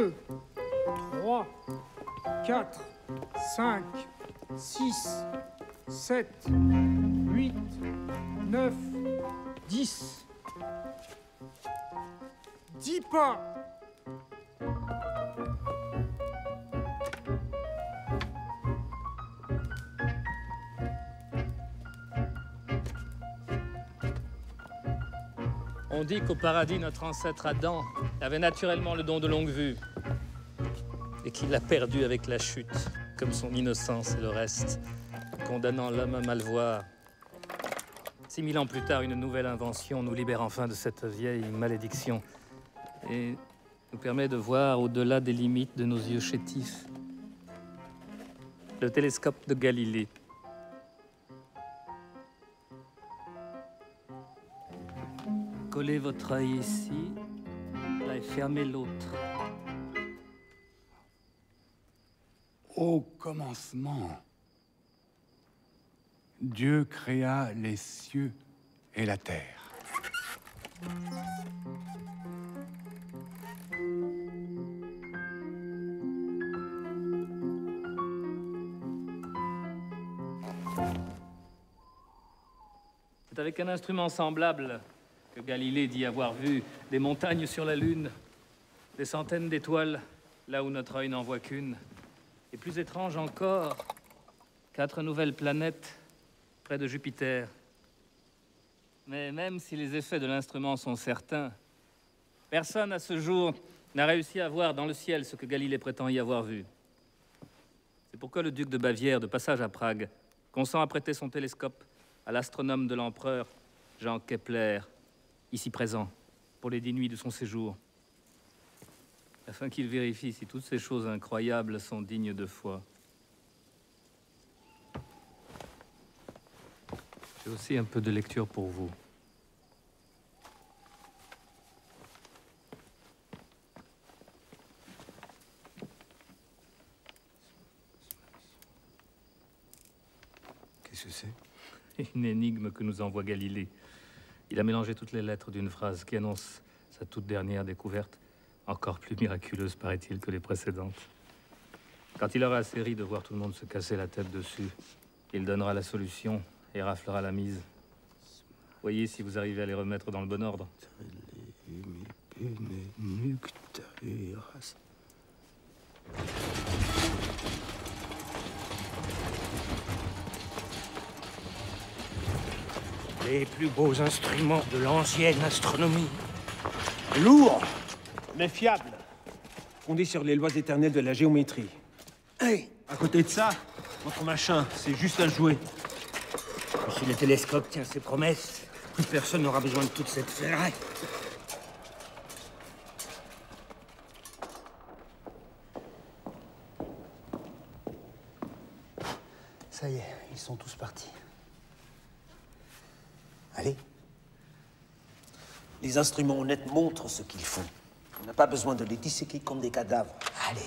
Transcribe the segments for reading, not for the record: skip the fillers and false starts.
2, 3, 4, 5, 6, 7, 8, 9, 10. 10 pas. On dit qu'au paradis, notre ancêtre Adam avait naturellement le don de longue vue et qu'il l'a perdu avec la chute, comme son innocence et le reste, condamnant l'homme à mal voir. 6000 ans plus tard, une nouvelle invention nous libère enfin de cette vieille malédiction et nous permet de voir au-delà des limites de nos yeux chétifs. Le télescope de Galilée. Collez votre œil ici, là, et fermez l'autre. Au commencement, Dieu créa les cieux et la terre. C'est avec un instrument semblable que Galilée dit avoir vu des montagnes sur la Lune, des centaines d'étoiles là où notre œil n'en voit qu'une, et plus étrange encore, 4 nouvelles planètes près de Jupiter. Mais même si les effets de l'instrument sont certains, personne à ce jour n'a réussi à voir dans le ciel ce que Galilée prétend y avoir vu. C'est pourquoi le duc de Bavière, de passage à Prague, consent à prêter son télescope à l'astronome de l'empereur, Jean Kepler, ici présent, pour les 10 nuits de son séjour, afin qu'il vérifie si toutes ces choses incroyables sont dignes de foi. J'ai aussi un peu de lecture pour vous. Qu'est-ce que c'est? Une énigme que nous envoie Galilée. Il a mélangé toutes les lettres d'une phrase qui annonce sa toute dernière découverte, encore plus miraculeuse, paraît-il, que les précédentes. Quand il aura assez ri de voir tout le monde se casser la tête dessus, il donnera la solution et raflera la mise. Voyez si vous arrivez à les remettre dans le bon ordre. Les plus beaux instruments de l'ancienne astronomie. Lourd, mais fiable. Fondé sur les lois éternelles de la géométrie. Hey, à côté de ça, votre machin, c'est juste un jouet. Et si le télescope tient ses promesses, plus personne n'aura besoin de toute cette ferraille. Ça y est, ils sont tous partis. Allez. Les instruments honnêtes montrent ce qu'ils font. On n'a pas besoin de les disséquer comme des cadavres. Allez.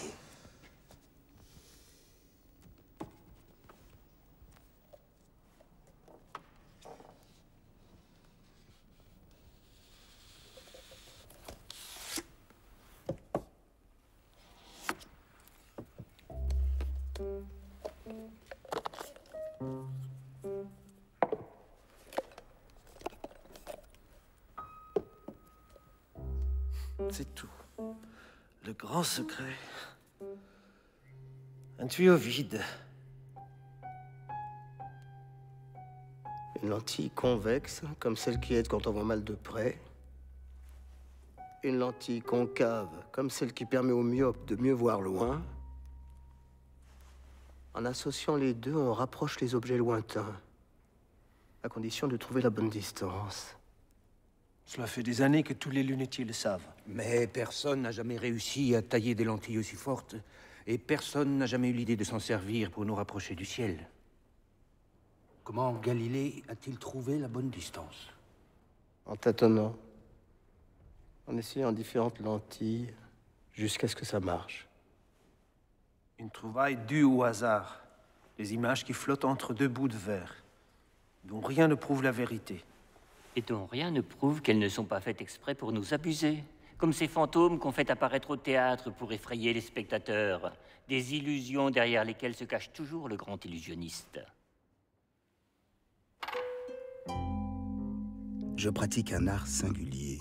C'est tout. Le grand secret. Un tuyau vide. Une lentille convexe, comme celle qui aide quand on voit mal de près. Une lentille concave, comme celle qui permet aux myopes de mieux voir loin. En associant les deux, on rapproche les objets lointains, à condition de trouver la bonne distance. Cela fait des années que tous les lunetiers le savent. Mais personne n'a jamais réussi à tailler des lentilles aussi fortes. Et personne n'a jamais eu l'idée de s'en servir pour nous rapprocher du ciel. Comment Galilée a-t-il trouvé la bonne distance? En tâtonnant, en essayant différentes lentilles, jusqu'à ce que ça marche. Une trouvaille due au hasard. Des images qui flottent entre deux bouts de verre, dont rien ne prouve la vérité. Et dont rien ne prouve qu'elles ne sont pas faites exprès pour nous abuser, Comme ces fantômes qu'on fait apparaître au théâtre pour effrayer les spectateurs. Des illusions derrière lesquelles se cache toujours le grand illusionniste. Je pratique un art singulier.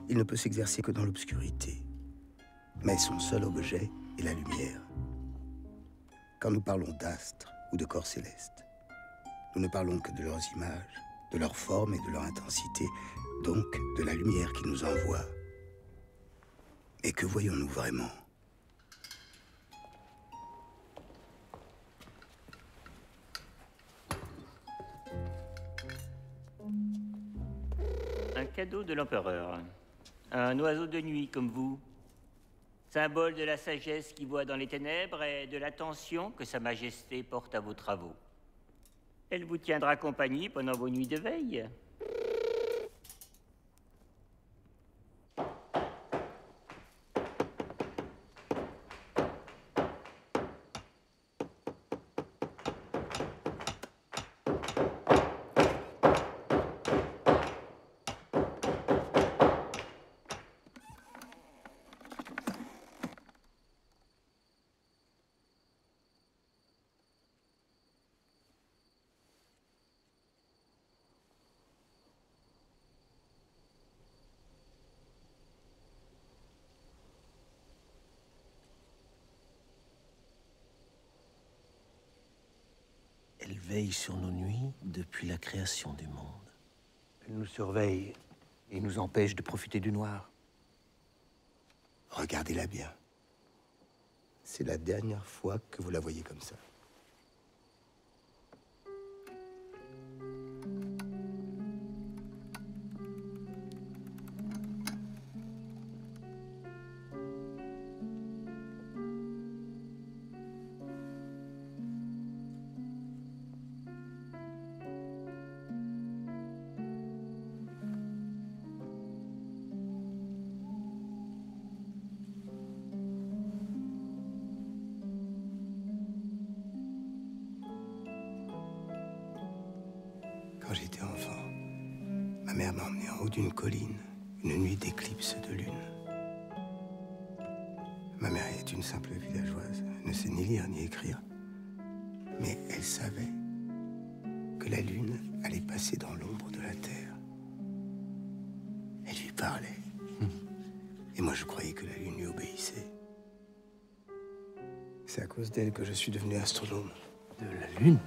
Il ne peut s'exercer que dans l'obscurité. Mais son seul objet est la lumière. Quand nous parlons d'astres ou de corps célestes, nous ne parlons que de leurs images, de leur forme et de leur intensité, donc de la lumière qu'ils nous envoient. Et que voyons-nous vraiment? Un cadeau de l'empereur. Un oiseau de nuit comme vous. Symbole de la sagesse qui voit dans les ténèbres et de l'attention que Sa Majesté porte à vos travaux. Elle vous tiendra compagnie pendant vos nuits de veille. Elle veille sur nos nuits depuis la création du monde. Elle nous surveille et nous empêche de profiter du noir. Regardez-la bien. C'est la dernière fois que vous la voyez comme ça. Quand j'étais enfant, ma mère m'a emmené en haut d'une colline, une nuit d'éclipse de lune. Ma mère est une simple villageoise, elle ne sait ni lire ni écrire. Mais elle savait que la lune allait passer dans l'ombre de la terre. Elle lui parlait. Et moi, je croyais que la lune lui obéissait. C'est à cause d'elle que je suis devenu astronome. De la lune?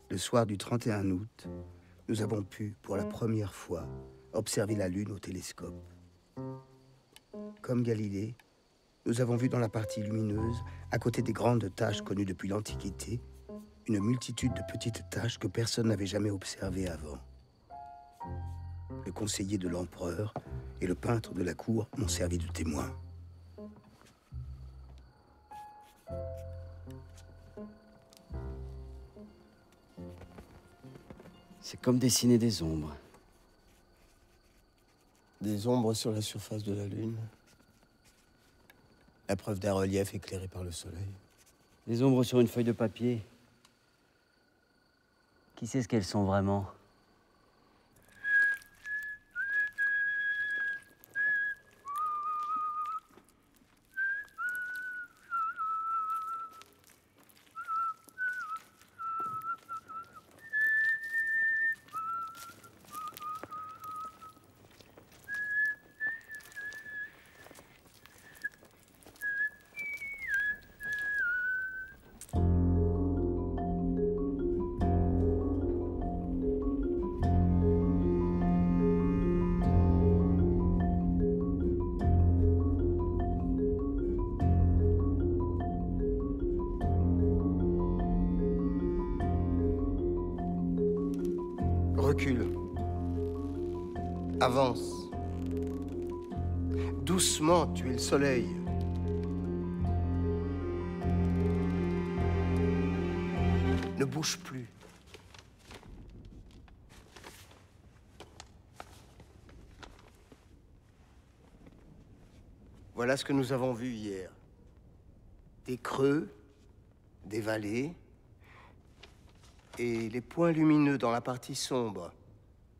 Le soir du 31 août, nous avons pu, pour la première fois, observer la Lune au télescope. Comme Galilée, nous avons vu dans la partie lumineuse, à côté des grandes taches connues depuis l'Antiquité, une multitude de petites taches que personne n'avait jamais observées avant. Le conseiller de l'empereur et le peintre de la cour m'ont servi de témoins. C'est comme dessiner des ombres. Des ombres sur la surface de la Lune. La preuve d'un relief éclairé par le soleil. Des ombres sur une feuille de papier. Qui sait ce qu'elles sont vraiment? Recule. Avance. Doucement, tu es le soleil. Ne bouge plus. Voilà ce que nous avons vu hier. Des creux, des vallées, et les points lumineux dans la partie sombre,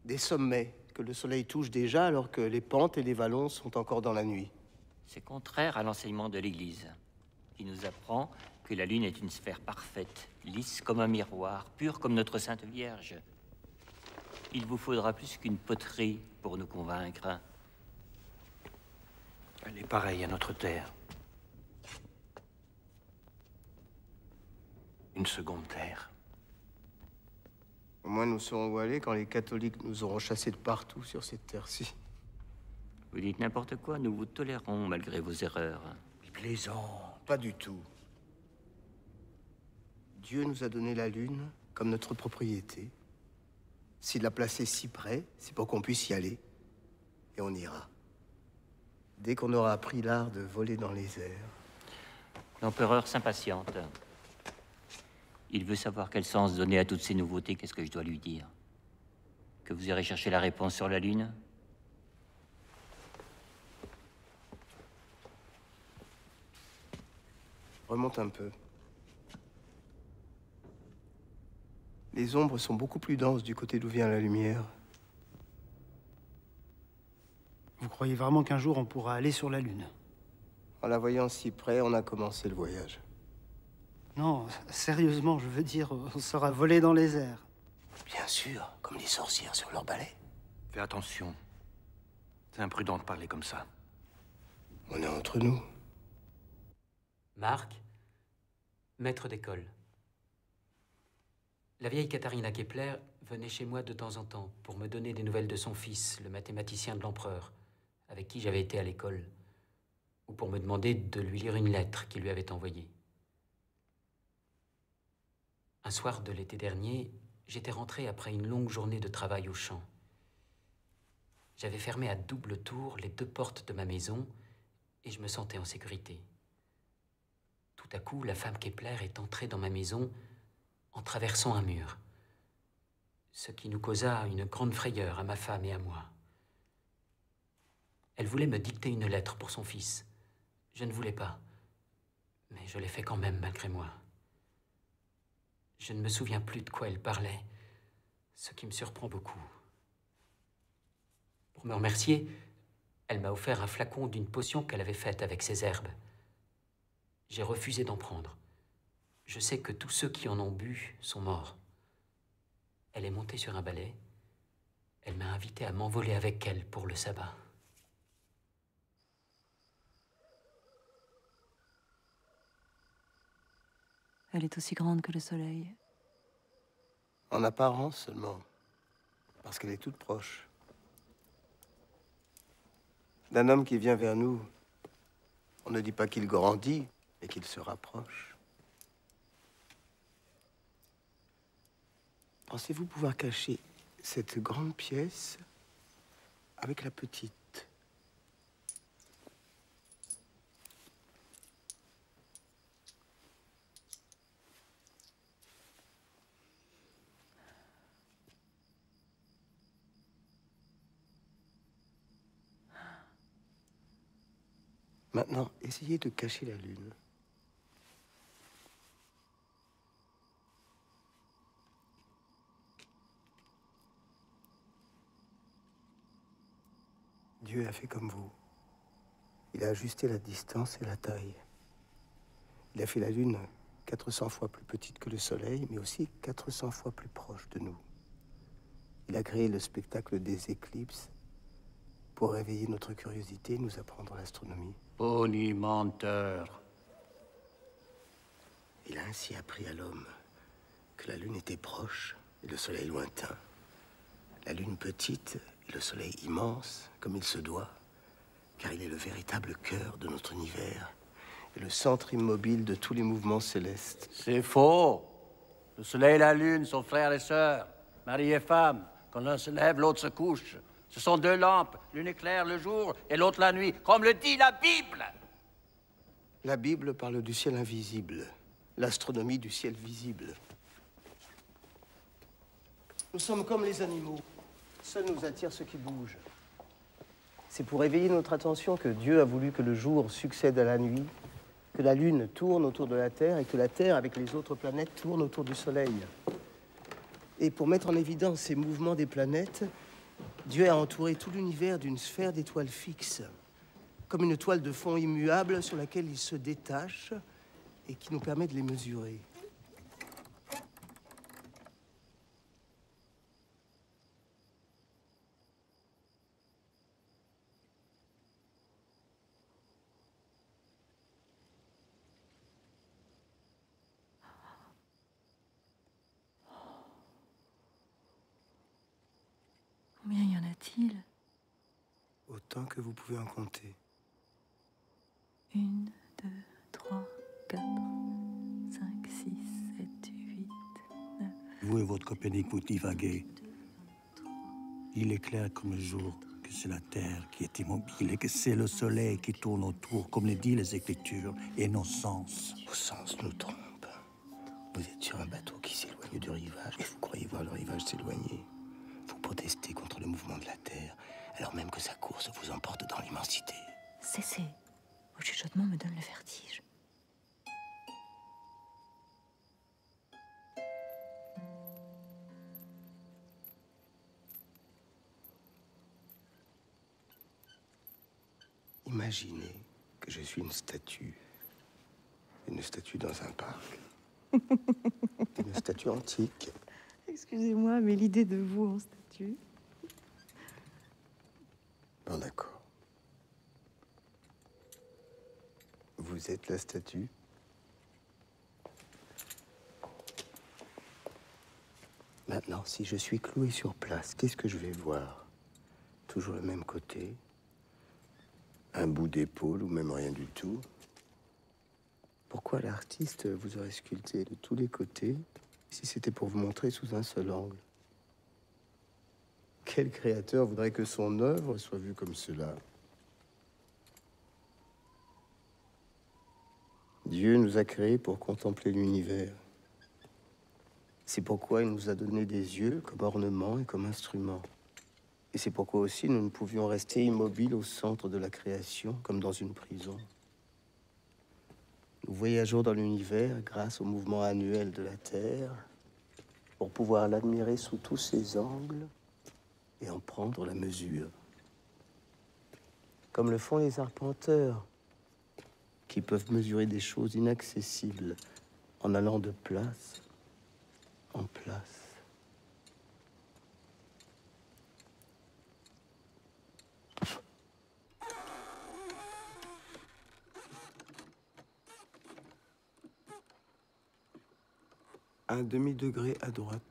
des sommets que le soleil touche déjà alors que les pentes et les vallons sont encore dans la nuit. C'est contraire à l'enseignement de l'Église, qui nous apprend que la Lune est une sphère parfaite, lisse comme un miroir, pure comme notre Sainte Vierge. Il vous faudra plus qu'une poterie pour nous convaincre. Elle est pareille à notre Terre. Une seconde Terre. Au moins nous saurons où aller quand les catholiques nous auront chassés de partout sur cette terre-ci. Vous dites n'importe quoi, nous vous tolérons malgré vos erreurs. Plaisant. Pas du tout. Dieu nous a donné la Lune comme notre propriété. S'il l'a placée si près, c'est pour qu'on puisse y aller. Et on ira. Dès qu'on aura appris l'art de voler dans les airs. L'empereur s'impatiente. Il veut savoir quel sens donner à toutes ces nouveautés. Qu'est-ce que je dois lui dire? Que vous irez chercher la réponse sur la Lune? Remonte un peu. Les ombres sont beaucoup plus denses du côté d'où vient la lumière. Vous croyez vraiment qu'un jour on pourra aller sur la Lune? En la voyant si près, on a commencé le voyage. Non, sérieusement, je veux dire, on sera volé dans les airs. Bien sûr, comme les sorcières sur leur balai. Fais attention. C'est imprudent de parler comme ça. On est entre nous. Marc, maître d'école. La vieille Katharina Kepler venait chez moi de temps en temps pour me donner des nouvelles de son fils, le mathématicien de l'empereur, avec qui j'avais été à l'école, ou pour me demander de lui lire une lettre qu'il lui avait envoyée. Un soir de l'été dernier, j'étais rentré après une longue journée de travail au champ. J'avais fermé à double tour les 2 portes de ma maison et je me sentais en sécurité. Tout à coup, la femme Kepler est entrée dans ma maison en traversant un mur, ce qui nous causa une grande frayeur à ma femme et à moi. Elle voulait me dicter une lettre pour son fils. Je ne voulais pas, mais je l'ai fait quand même malgré moi. Je ne me souviens plus de quoi elle parlait, ce qui me surprend beaucoup. Pour me remercier, elle m'a offert un flacon d'une potion qu'elle avait faite avec ses herbes. J'ai refusé d'en prendre. Je sais que tous ceux qui en ont bu sont morts. Elle est montée sur un balai. Elle m'a invité à m'envoler avec elle pour le sabbat. Elle est aussi grande que le soleil. En apparence seulement. Parce qu'elle est toute proche. D'un homme qui vient vers nous, on ne dit pas qu'il grandit, mais qu'il se rapproche. Pensez-vous pouvoir cacher cette grande pièce avec la petite? Maintenant, essayez de cacher la lune. Dieu a fait comme vous. Il a ajusté la distance et la taille. Il a fait la lune 400 fois plus petite que le soleil, mais aussi 400 fois plus proche de nous. Il a créé le spectacle des éclipses pour réveiller notre curiosité et nous apprendre l'astronomie. Bonimenteur. Il a ainsi appris à l'homme que la lune était proche et le soleil lointain. La lune petite et le soleil immense, comme il se doit, car il est le véritable cœur de notre univers et le centre immobile de tous les mouvements célestes. C'est faux. Le soleil et la lune sont frères et sœurs, mari et femme. Quand l'un se lève, l'autre se couche. Ce sont 2 lampes, l'une éclaire le jour et l'autre la nuit, comme le dit la Bible. La Bible parle du ciel invisible, l'astronomie du ciel visible. Nous sommes comme les animaux. Seul nous attire ce qui bouge. C'est pour éveiller notre attention que Dieu a voulu que le jour succède à la nuit, que la Lune tourne autour de la Terre et que la Terre, avec les autres planètes, tourne autour du Soleil. Et pour mettre en évidence ces mouvements des planètes, Dieu a entouré tout l'univers d'une sphère d'étoiles fixes, comme une toile de fond immuable sur laquelle ils se détachent et qui nous permet de les mesurer. Combien y en a-t-il? Autant que vous pouvez en compter. 1, 2, 3, 4, 5, 6, 7, 8, 9. Vous et votre Copernic, vous divaguez. Il est clair comme le jour que c'est la Terre qui est immobile et que c'est le Soleil qui tourne autour, comme le disent les Écritures, et nos sens. Vos sens nous trompent. Vous êtes sur un bateau qui s'éloigne du rivage et vous croyez voir le rivage s'éloigner. Vous protestez contre le mouvement de la Terre, alors même que sa course vous emporte dans l'immensité. Cessez. Vos chuchotements me donnent le vertige. Imaginez que je suis une statue dans un parc. Une statue antique. Excusez-moi, mais l'idée de vous en statue... Bon, d'accord. Vous êtes la statue? Maintenant, si je suis cloué sur place, qu'est-ce que je vais voir? Toujours le même côté? Un bout d'épaule ou même rien du tout? Pourquoi l'artiste vous aurait sculpté de tous les côtés si c'était pour vous montrer sous un seul angle? Quel créateur voudrait que son œuvre soit vue comme cela? Dieu nous a créés pour contempler l'univers. C'est pourquoi il nous a donné des yeux comme ornement et comme instrument. Et c'est pourquoi aussi nous ne pouvions rester immobiles au centre de la création, comme dans une prison. Nous voyageons dans l'univers grâce au mouvement annuel de la Terre, pour pouvoir l'admirer sous tous ses angles et en prendre la mesure. Comme le font les arpenteurs, qui peuvent mesurer des choses inaccessibles en allant de place en place. Un demi-degré à droite.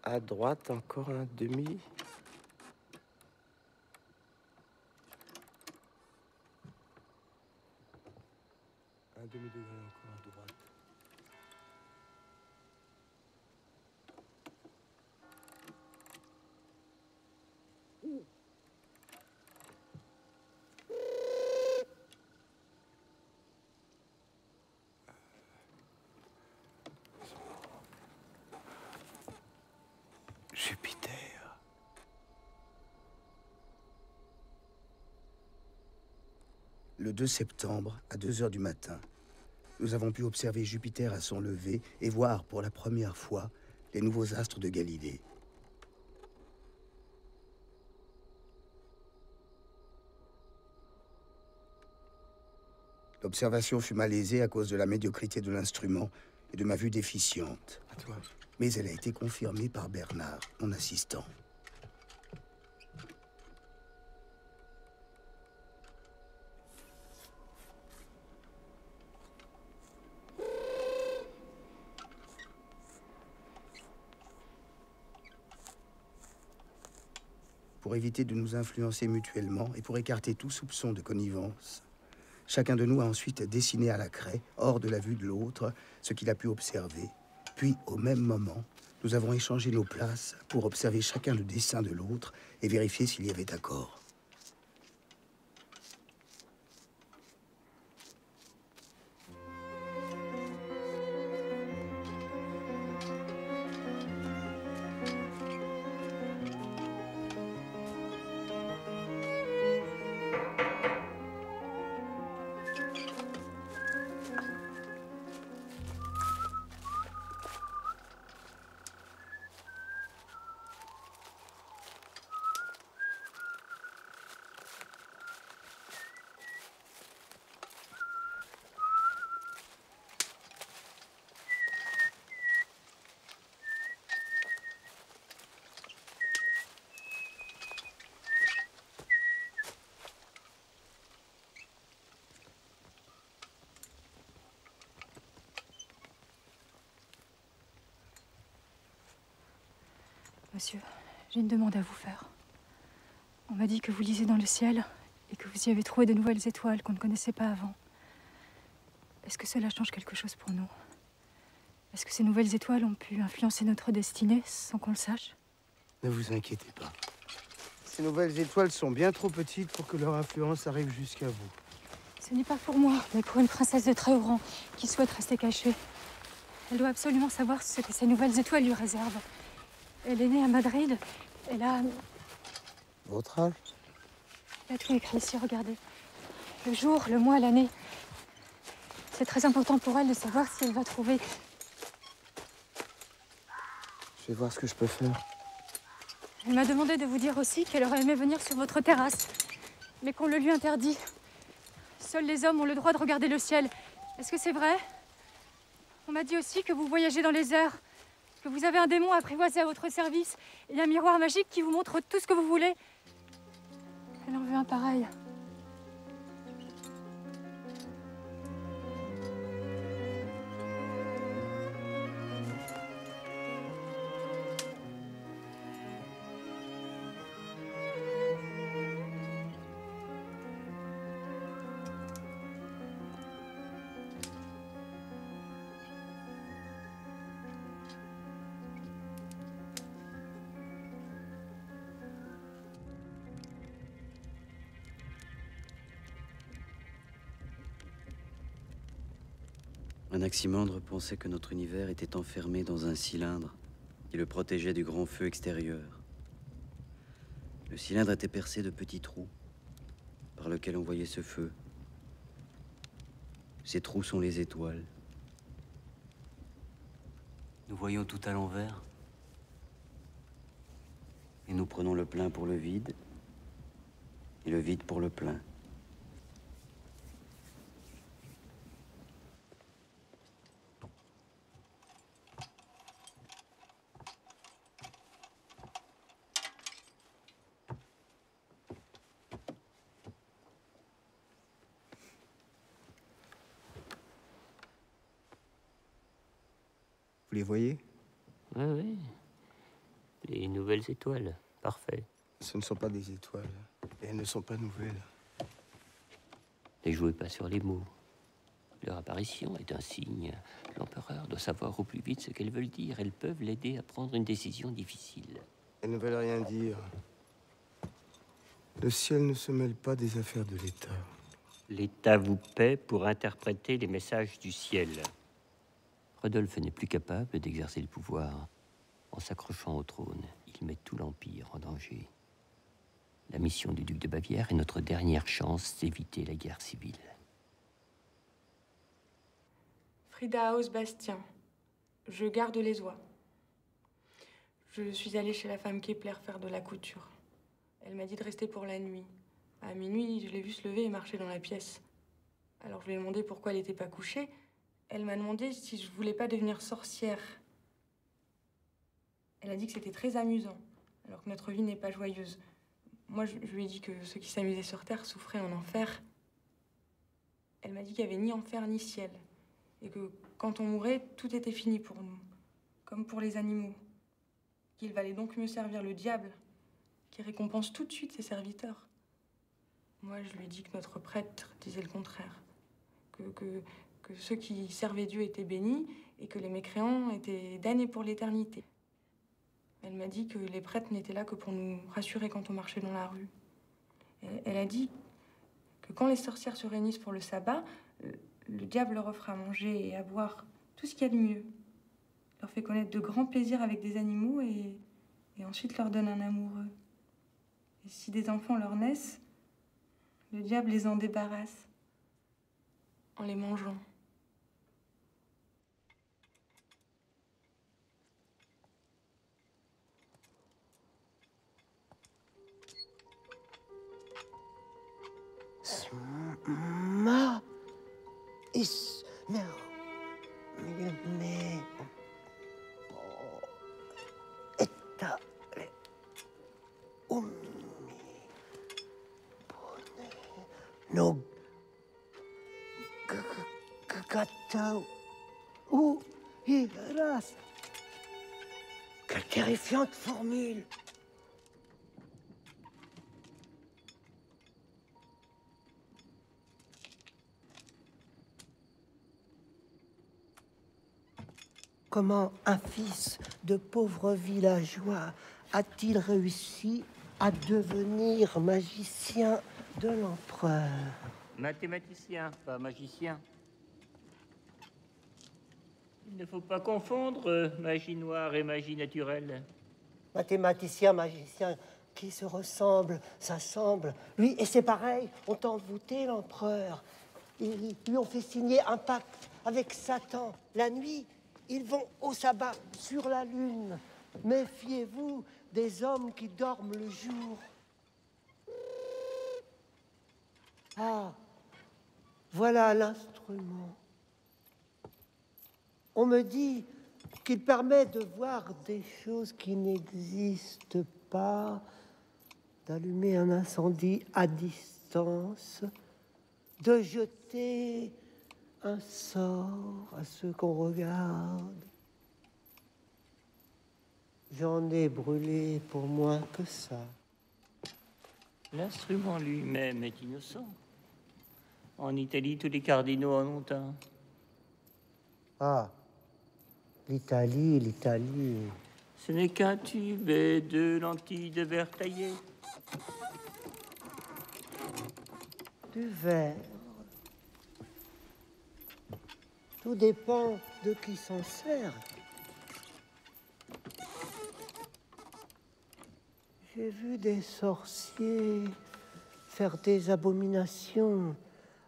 À droite, encore un demi. Un demi-degré encore à droite. Jupiter. Le 2 septembre, à 2 heures du matin, nous avons pu observer Jupiter à son lever et voir pour la première fois les nouveaux astres de Galilée. L'observation fut malaisée à cause de la médiocrité de l'instrument et de ma vue déficiente. Mais elle a été confirmée par Bernard, mon assistant. Pour éviter de nous influencer mutuellement et pour écarter tout soupçon de connivence, chacun de nous a ensuite dessiné à la craie, hors de la vue de l'autre, ce qu'il a pu observer. Puis, au même moment, nous avons échangé nos places pour observer chacun le dessin de l'autre et vérifier s'il y avait accord. Monsieur, j'ai une demande à vous faire. On m'a dit que vous lisez dans le ciel et que vous y avez trouvé de nouvelles étoiles qu'on ne connaissait pas avant. Est-ce que cela change quelque chose pour nous? Est-ce que ces nouvelles étoiles ont pu influencer notre destinée sans qu'on le sache? Ne vous inquiétez pas. Ces nouvelles étoiles sont bien trop petites pour que leur influence arrive jusqu'à vous. Ce n'est pas pour moi, mais pour une princesse de très haut rang qui souhaite rester cachée. Elle doit absolument savoir ce que ces nouvelles étoiles lui réservent. Elle est née à Madrid. Elle a... Votre âge? Il a tout écrit ici, regardez. Le jour, le mois, l'année. C'est très important pour elle de savoir si elle va trouver... Je vais voir ce que je peux faire. Elle m'a demandé de vous dire aussi qu'elle aurait aimé venir sur votre terrasse, mais qu'on le lui interdit. Seuls les hommes ont le droit de regarder le ciel. Est-ce que c'est vrai? On m'a dit aussi que vous voyagez dans les airs, que vous avez un démon apprivoisé à votre service et un miroir magique qui vous montre tout ce que vous voulez. Elle en veut un pareil. Anaximandre pensait que notre univers était enfermé dans un cylindre qui le protégeait du grand feu extérieur. Le cylindre était percé de petits trous par lesquels on voyait ce feu. Ces trous sont les étoiles. Nous voyons tout à l'envers. Et nous prenons le plein pour le vide et le vide pour le plein. Vous les voyez? Oui, oui. Les nouvelles étoiles. Parfait. Ce ne sont pas des étoiles. Et elles ne sont pas nouvelles. Ne jouez pas sur les mots. Leur apparition est un signe. L'empereur doit savoir au plus vite ce qu'elles veulent dire. Elles peuvent l'aider à prendre une décision difficile. Elles ne veulent rien dire. Le ciel ne se mêle pas des affaires de l'État. L'État vous paie pour interpréter les messages du ciel. Rodolphe n'est plus capable d'exercer le pouvoir. En s'accrochant au trône, il met tout l'Empire en danger. La mission du duc de Bavière est notre dernière chance d'éviter la guerre civile. Frida Haus Bastien. Je garde les oies. Je suis allée chez la femme Kepler faire de la couture. Elle m'a dit de rester pour la nuit. À minuit, je l'ai vue se lever et marcher dans la pièce. Alors je lui ai demandé pourquoi elle n'était pas couchée. Elle m'a demandé si je voulais pas devenir sorcière. Elle a dit que c'était très amusant, alors que notre vie n'est pas joyeuse. Moi, je lui ai dit que ceux qui s'amusaient sur Terre souffraient en enfer. Elle m'a dit qu'il n'y avait ni enfer ni ciel, et que quand on mourait, tout était fini pour nous, comme pour les animaux. Qu'il valait donc mieux servir le diable, qui récompense tout de suite ses serviteurs. Moi, je lui ai dit que notre prêtre disait le contraire, que ceux qui servaient Dieu étaient bénis et que les mécréants étaient damnés pour l'éternité. Elle m'a dit que les prêtres n'étaient là que pour nous rassurer quand on marchait dans la rue. Elle a dit que quand les sorcières se réunissent pour le sabbat, le diable leur offre à manger et à boire tout ce qu'il y a de mieux. Leur fait connaître de grands plaisirs avec des animaux et ensuite leur donne un amoureux. Et si des enfants leur naissent, le diable les en débarrasse en les mangeant. Ma ismer me etta ummi pone no gata u iras Quelle terrifiante formule! Comment un fils de pauvre villageois a-t-il réussi à devenir magicien de l'empereur? Mathématicien, pas magicien. Il ne faut pas confondre magie noire et magie naturelle. Mathématicien, magicien, qui se ressemblent, s'assemblent. Lui et c'est pareil, ont envoûté l'empereur. Ils lui ont fait signer un pacte avec Satan. La nuit, ils vont au sabbat sur la lune. Méfiez-vous des hommes qui dorment le jour. Ah, voilà l'instrument. On me dit qu'il permet de voir des choses qui n'existent pas, d'allumer un incendie à distance, de jeter un sort à ceux qu'on regarde. J'en ai brûlé pour moins que ça. L'instrument lui-même est innocent. En Italie, tous les cardinaux en ont un. Ah, l'Italie, l'Italie. Ce n'est qu'un tube et 2 lentilles de verre taillées. Du verre. Tout dépend de qui s'en sert. J'ai vu des sorciers faire des abominations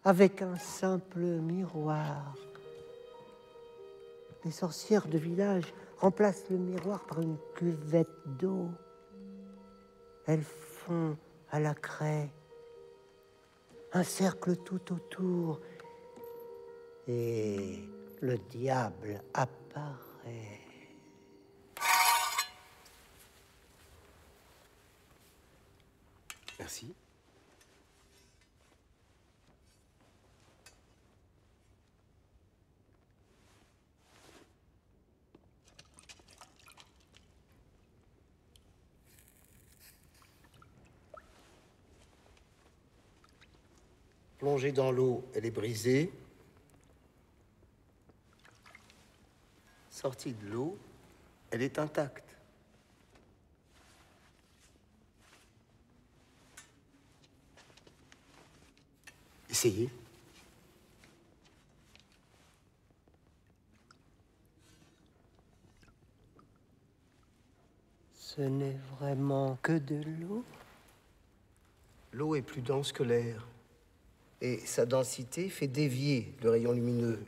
avec un simple miroir. Les sorcières de village remplacent le miroir par une cuvette d'eau. Elles font à la craie un cercle tout autour et le diable apparaît. Merci. Plongée dans l'eau, elle est brisée. Sortie de l'eau, elle est intacte. Essayez. Ce n'est vraiment que de l'eau? L'eau est plus dense que l'air. Et sa densité fait dévier le rayon lumineux.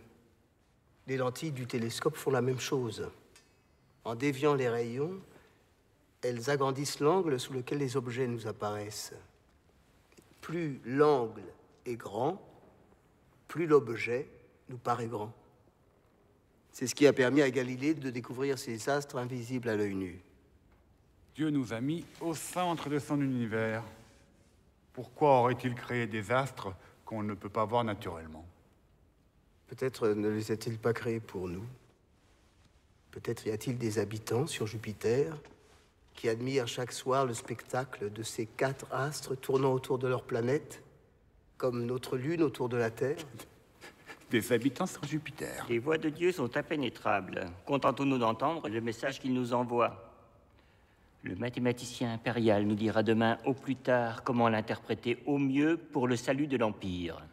Les lentilles du télescope font la même chose. En déviant les rayons, elles agrandissent l'angle sous lequel les objets nous apparaissent. Plus l'angle est grand, plus l'objet nous paraît grand. C'est ce qui a permis à Galilée de découvrir ces astres invisibles à l'œil nu. Dieu nous a mis au centre de son univers. Pourquoi aurait-il créé des astres qu'on ne peut pas voir naturellement? Peut-être ne les a-t-il pas créés pour nous. Peut-être y a-t-il des habitants sur Jupiter qui admirent chaque soir le spectacle de ces 4 astres tournant autour de leur planète, comme notre Lune autour de la Terre. Des habitants sur Jupiter. Les voix de Dieu sont impénétrables. Contentons-nous d'entendre le message qu'il nous envoie. Le mathématicien impérial nous dira demain au plus tard comment l'interpréter au mieux pour le salut de l'Empire.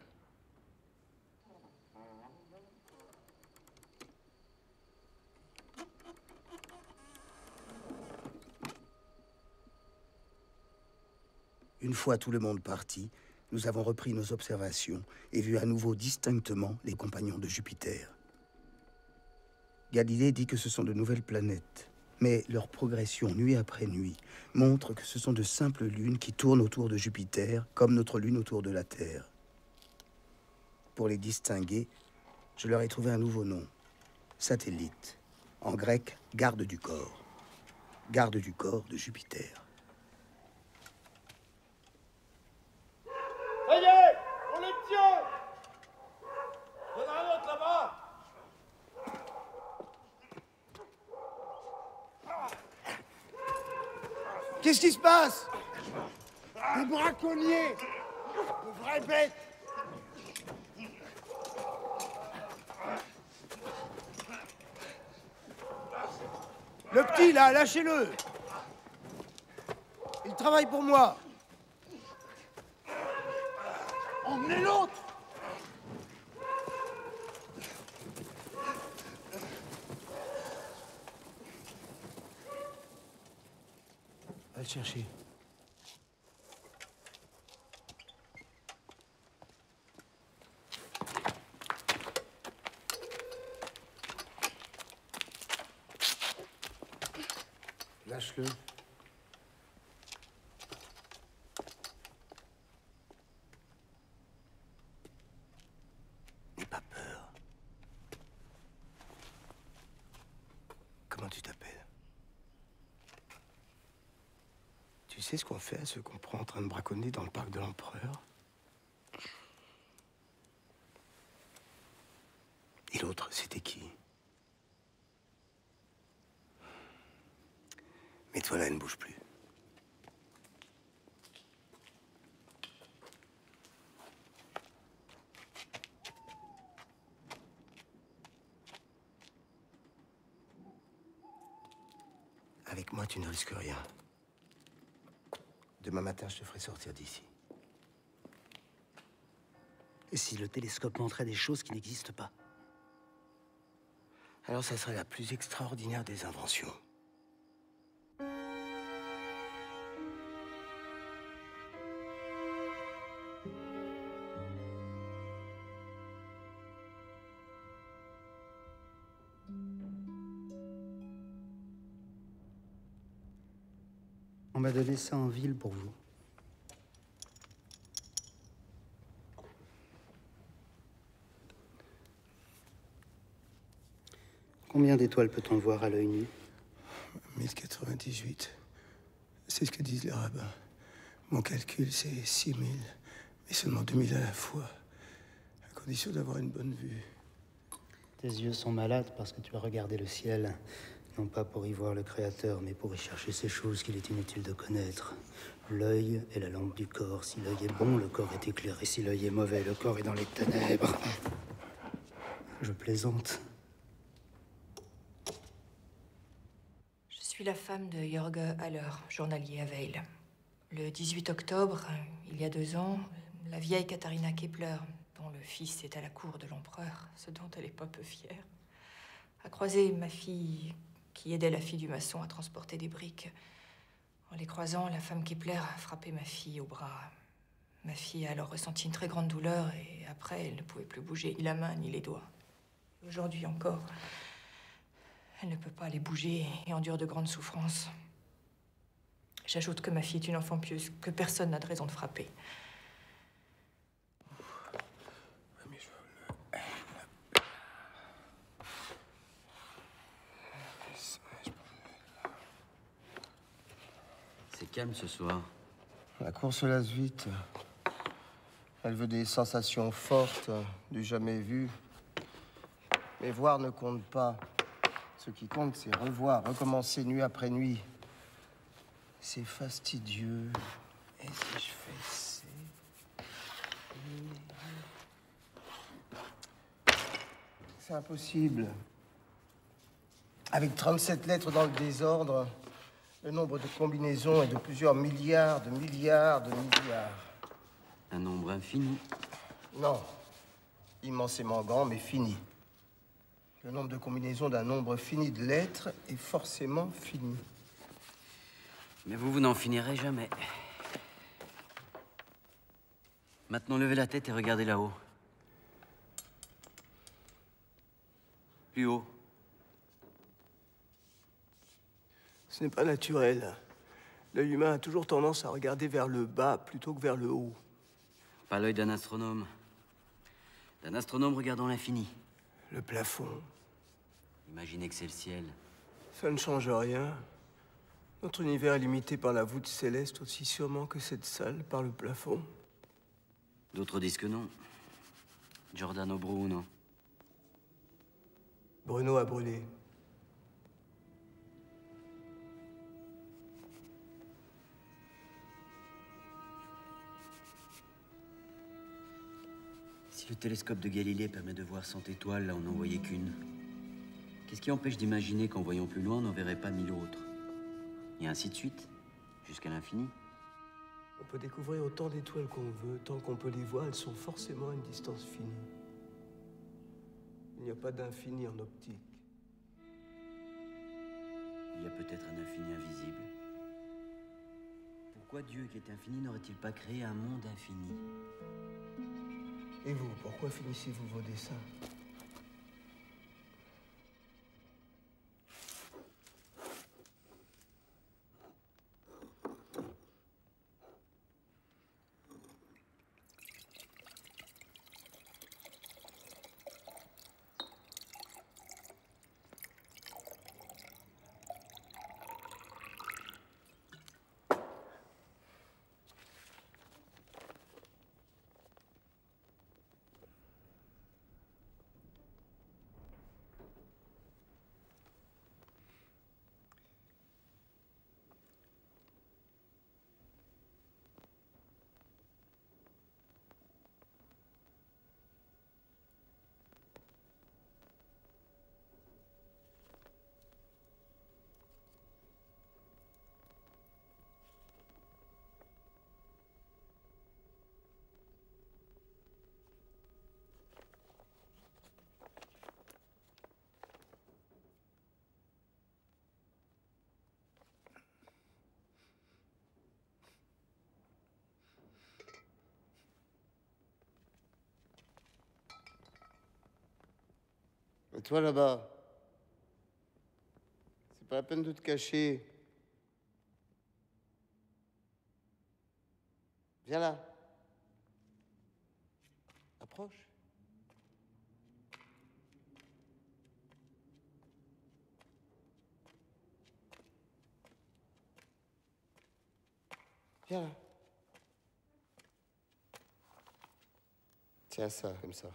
Une fois tout le monde parti, nous avons repris nos observations et vu à nouveau distinctement les compagnons de Jupiter. Galilée dit que ce sont de nouvelles planètes, mais leur progression nuit après nuit montre que ce sont de simples lunes qui tournent autour de Jupiter, comme notre Lune autour de la Terre. Pour les distinguer, je leur ai trouvé un nouveau nom, satellite. En grec, garde du corps. Garde du corps de Jupiter. Ça y est, on les tient! Il y en a un autre là-bas! Qu'est-ce qui se passe? Des braconniers! De vraies bêtes! Le petit, là, lâchez-le! Il travaille pour moi! Emmenez l'autre! Va le chercher. Lâche-le. N'aie pas peur. Comment tu t'appelles? Tu sais ce qu'on fait à ceux qu'on prend en train de braconner dans le parc de l'Empereur? Et l'autre, c'était qui? Mets-toi là, ne bouge plus. Avec moi, tu ne risques rien. Demain matin, je te ferai sortir d'ici. Et si le télescope montrait des choses qui n'existent pas? Alors, ça serait la plus extraordinaire des inventions. On m'a donné ça en ville pour vous. Combien d'étoiles peut-on voir à l'œil nu? 1098. C'est ce que disent les rabbins. Mon calcul, c'est 6000. Mais seulement 2000 à la fois. À condition d'avoir une bonne vue. Tes yeux sont malades parce que tu as regardé le ciel. Non pas pour y voir le Créateur, mais pour y chercher ces choses qu'il est inutile de connaître. L'œil est la lampe du corps. Si l'œil est bon, le corps est éclairé. Si l'œil est mauvais, le corps est dans les ténèbres. Je plaisante. Je suis la femme de Jörg Haller, journalier à Veil. Le 18 octobre, il y a 2 ans, la vieille Katharina Kepler, dont le fils est à la cour de l'empereur, ce dont elle n'est pas peu fière, a croisé ma fille qui aidait la fille du maçon à transporter des briques. En les croisant, la femme Kepler a frappé ma fille au bras. Ma fille a alors ressenti une très grande douleur et après, elle ne pouvait plus bouger ni la main ni les doigts. Aujourd'hui encore, elle ne peut pas les bouger et endure de grandes souffrances. J'ajoute que ma fille est une enfant pieuse, que personne n'a de raison de frapper. C'est calme ce soir. La course se lasse vite. Elle veut des sensations fortes, du jamais vu. Mais voir ne compte pas. Ce qui compte, c'est revoir, recommencer nuit après nuit. C'est fastidieux. Et si je fais c'est impossible. Avec 37 lettres dans le désordre, le nombre de combinaisons est de plusieurs milliards, de milliards, de milliards. Un nombre infini. Non. Immensément grand, mais fini. Le nombre de combinaisons d'un nombre fini de lettres est forcément fini. Mais vous n'en finirez jamais. Maintenant, levez la tête et regardez là-haut. Plus haut. Ce n'est pas naturel. L'œil humain a toujours tendance à regarder vers le bas plutôt que vers le haut. Pas l'œil d'un astronome. D'un astronome regardant l'infini. Le plafond. Imaginez que c'est le ciel. Ça ne change rien. Notre univers est limité par la voûte céleste aussi sûrement que cette salle par le plafond. D'autres disent que non. Giordano Bruno. Bruno a brûlé. le télescope de Galilée permet de voir 100 étoiles, là on n'en voyait qu'une, qu'est-ce qui empêche d'imaginer qu'en voyant plus loin, on n'en verrait pas 1000 autres? Et ainsi de suite, jusqu'à l'infini. On peut découvrir autant d'étoiles qu'on veut. Tant qu'on peut les voir, elles sont forcément à une distance finie. Il n'y a pas d'infini en optique. Il y a peut-être un infini invisible. Pourquoi Dieu, qui est infini, n'aurait-il pas créé un monde infini? Et vous, pourquoi finissez-vous vos dessins? Et toi là-bas, c'est pas la peine de te cacher. Viens là. Approche. Viens là. Tiens ça, comme ça.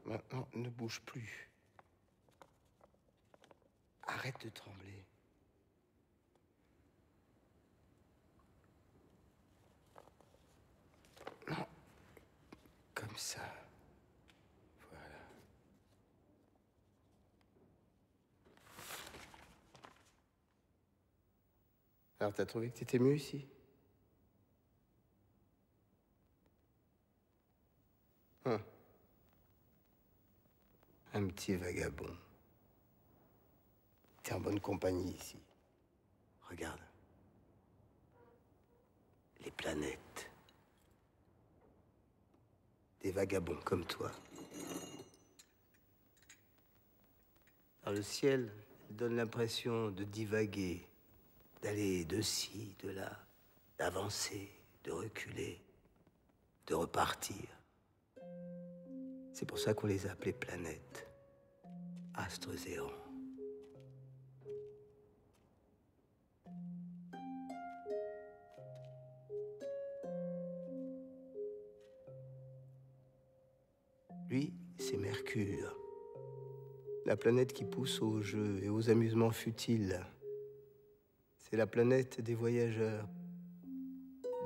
Maintenant, ne bouge plus. Arrête de trembler. Non. Comme ça. Voilà. Alors, t'as trouvé que t'étais mieux ici? Hein? Un petit vagabond. T'es en bonne compagnie ici. Regarde. Les planètes. Des vagabonds comme toi. Dans le ciel, elle donne l'impression de divaguer, d'aller de ci, de là, d'avancer, de reculer, de repartir. C'est pour ça qu'on les a appelés planètes, astres errants. Lui, c'est Mercure, la planète qui pousse aux jeux et aux amusements futiles. C'est la planète des voyageurs,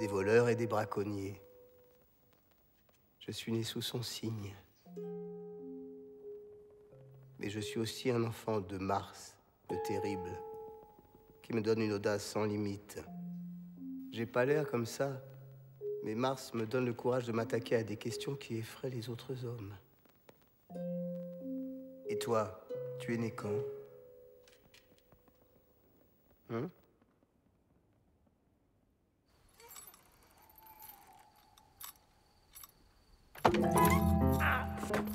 des voleurs et des braconniers. Je suis né sous son signe. Mais je suis aussi un enfant de Mars, le terrible, qui me donne une audace sans limite. J'ai pas l'air comme ça, mais Mars me donne le courage de m'attaquer à des questions qui effraient les autres hommes. Et toi, tu es né quand? Hein?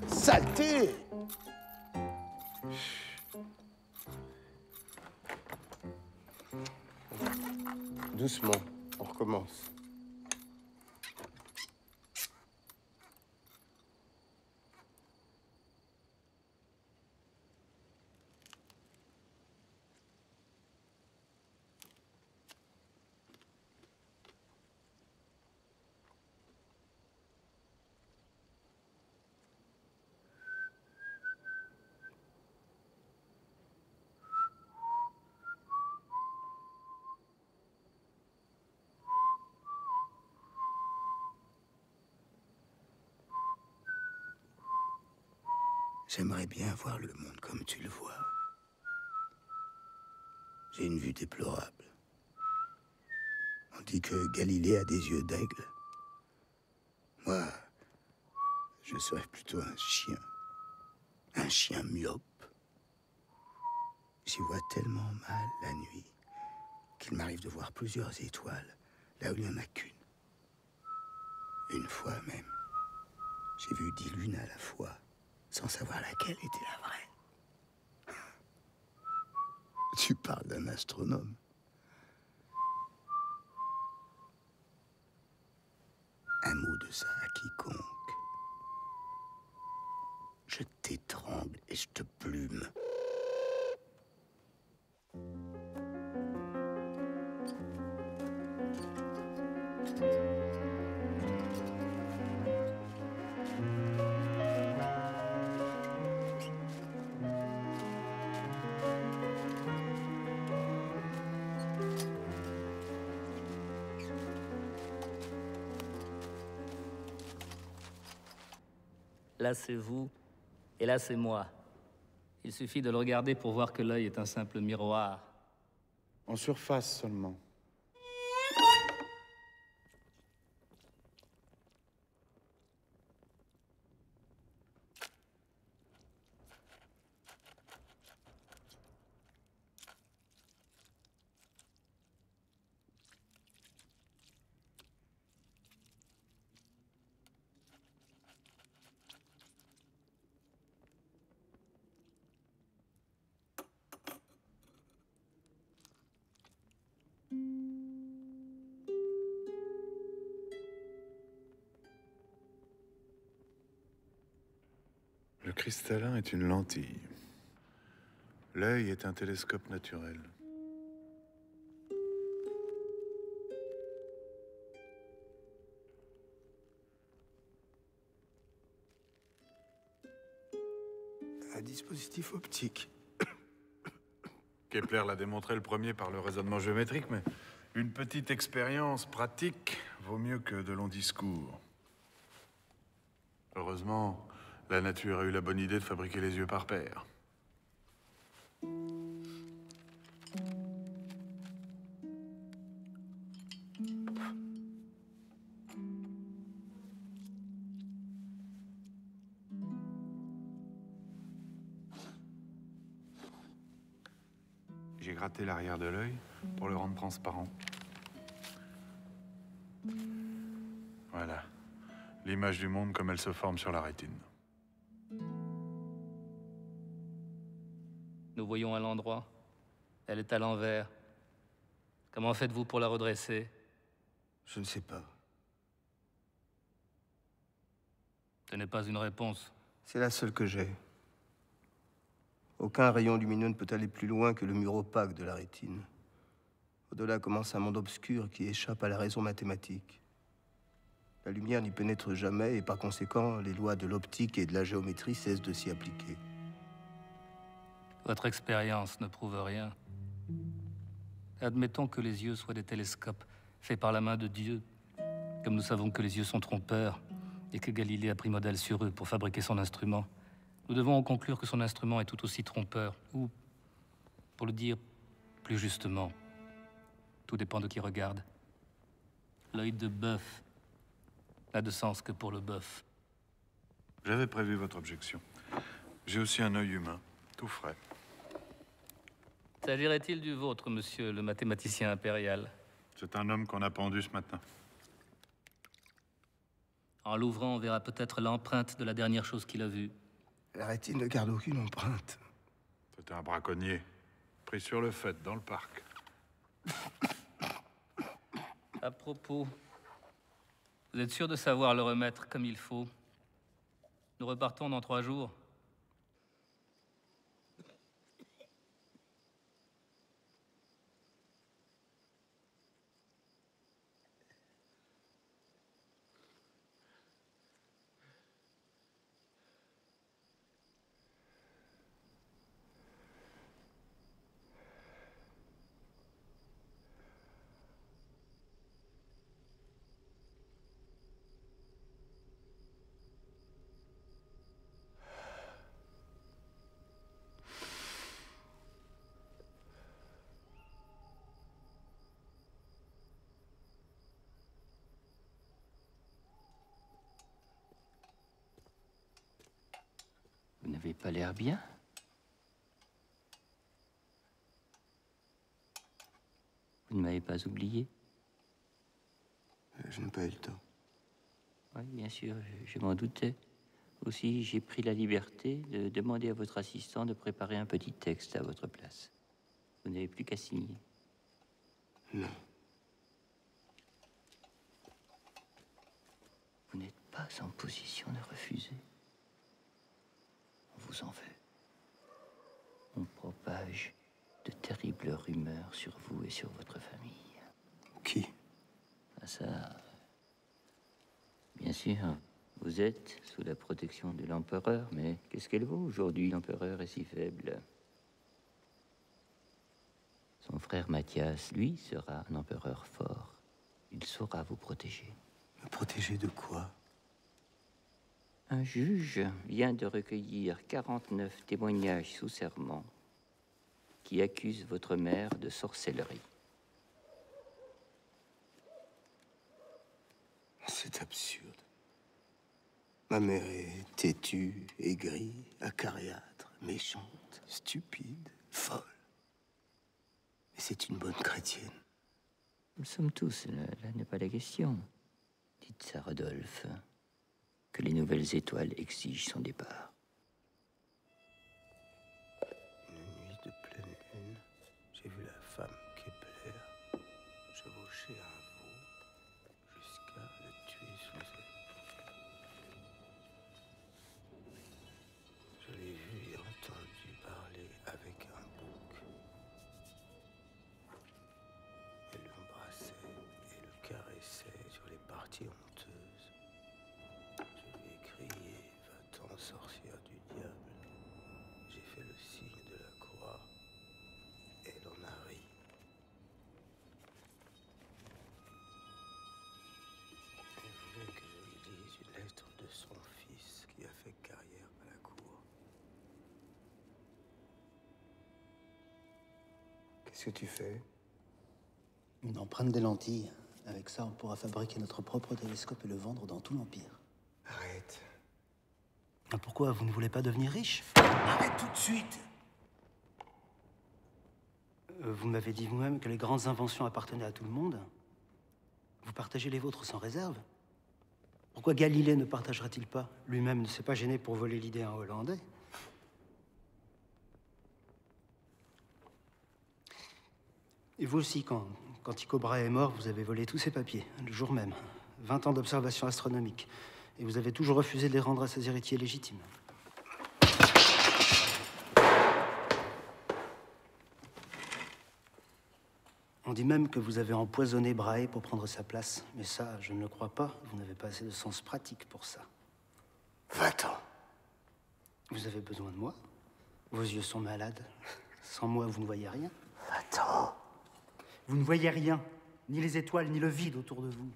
Saleté! Doucement, on recommence. J'aimerais bien voir le monde comme tu le vois. J'ai une vue déplorable. On dit que Galilée a des yeux d'aigle. Moi, je serais plutôt un chien. Un chien myope. J'y vois tellement mal la nuit qu'il m'arrive de voir plusieurs étoiles là où il n'y en a qu'une. Une fois même, j'ai vu 10 lunes à la fois, sans savoir laquelle était la vraie. Tu parles d'un astronome. Un mot de ça à quiconque. Je t'étrangle et je te plume. Là, c'est vous, et là, c'est moi. Il suffit de le regarder pour voir que l'œil est un simple miroir. En surface seulement. Le cristallin est une lentille. L'œil est un télescope naturel. Un dispositif optique. Kepler l'a démontré le premier par le raisonnement géométrique, mais une petite expérience pratique vaut mieux que de longs discours. Heureusement, la nature a eu la bonne idée de fabriquer les yeux par paire. J'ai gratté l'arrière de l'œil pour le rendre transparent. Voilà. L'image du monde comme elle se forme sur la rétine. Nous voyons à l'endroit. Elle est à l'envers. Comment faites-vous pour la redresser? Je ne sais pas. Ce n'est pas une réponse. C'est la seule que j'ai. Aucun rayon lumineux ne peut aller plus loin que le mur opaque de la rétine. Au-delà commence un monde obscur qui échappe à la raison mathématique. La lumière n'y pénètre jamais et par conséquent, les lois de l'optique et de la géométrie cessent de s'y appliquer. Votre expérience ne prouve rien. Admettons que les yeux soient des télescopes faits par la main de Dieu, comme nous savons que les yeux sont trompeurs et que Galilée a pris modèle sur eux pour fabriquer son instrument. Nous devons en conclure que son instrument est tout aussi trompeur, ou, pour le dire plus justement, tout dépend de qui regarde. L'œil de bœuf n'a de sens que pour le bœuf. J'avais prévu votre objection. J'ai aussi un œil humain, tout frais. S'agirait-il du vôtre, monsieur le mathématicien impérial? C'est un homme qu'on a pendu ce matin. En l'ouvrant, on verra peut-être l'empreinte de la dernière chose qu'il a vue. La rétine ne garde aucune empreinte. C'était un braconnier, pris sur le fait, dans le parc. À propos, vous êtes sûr de savoir le remettre comme il faut? Nous repartons dans 3 jours. Vous n'avez pas l'air bien. Vous ne m'avez pas oublié. Je n'ai pas eu le temps. Oui, bien sûr, je m'en doutais. Aussi, j'ai pris la liberté de demander à votre assistant de préparer un petit texte à votre place. Vous n'avez plus qu'à signer. Non. Vous n'êtes pas en position de refuser. On vous en veut. On propage de terribles rumeurs sur vous et sur votre famille. Qui? Ah ça... Bien sûr, vous êtes sous la protection de l'empereur, mais qu'est-ce qu'elle vaut aujourd'hui? L'empereur est si faible. Son frère Mathias, lui, sera un empereur fort. Il saura vous protéger. Me protéger de quoi? Un juge vient de recueillir 49 témoignages sous serment qui accusent votre mère de sorcellerie. C'est absurde. Ma mère est têtue, aigrie, acariâtre, méchante, stupide, folle. Mais c'est une bonne chrétienne. Nous sommes tous, là n'est pas la question. Dites à Rodolphe que les nouvelles étoiles exigent son départ. Une nuit de pleine lune, j'ai vu la femme Kepler chevaucher un veau jusqu'à le tuer sous elle. Je l'ai vu et entendu parler avec un bouc. Elle l'embrassait et le caressait sur les parties honteuses. Je lui ai crié, va-t'en, sorcière du diable. J'ai fait le signe de la croix. Elle en a ri. Elle voulait que je lui lise une lettre de son fils qui a fait carrière à la cour. Qu'est-ce que tu fais? Une empreinte des lentilles. Avec ça, on pourra fabriquer notre propre télescope et le vendre dans tout l'Empire. Arrête. Pourquoi vous ne voulez pas devenir riche? Arrête tout de suite! Vous m'avez dit vous-même que les grandes inventions appartenaient à tout le monde. Vous partagez les vôtres sans réserve. Pourquoi Galilée ne partagerait-il pas? Lui-même ne s'est pas gêné pour voler l'idée à un Hollandais. Et vous aussi, quand Tycho Brahe est mort, vous avez volé tous ses papiers, le jour même. 20 ans d'observation astronomique. Et vous avez toujours refusé de les rendre à ses héritiers légitimes. On dit même que vous avez empoisonné Brahe pour prendre sa place. Mais ça, je ne le crois pas. Vous n'avez pas assez de sens pratique pour ça. Va-t'en. Vous avez besoin de moi? Vos yeux sont malades. Sans moi, vous ne voyez rien. Va-t'en. Vous ne voyez rien. Ni les étoiles, ni le vide autour de vous.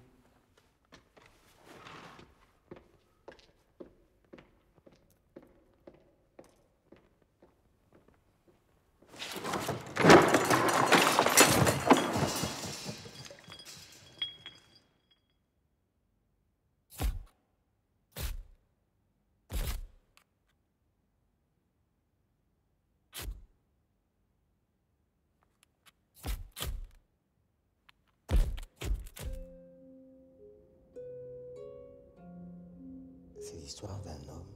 C'est l'histoire d'un homme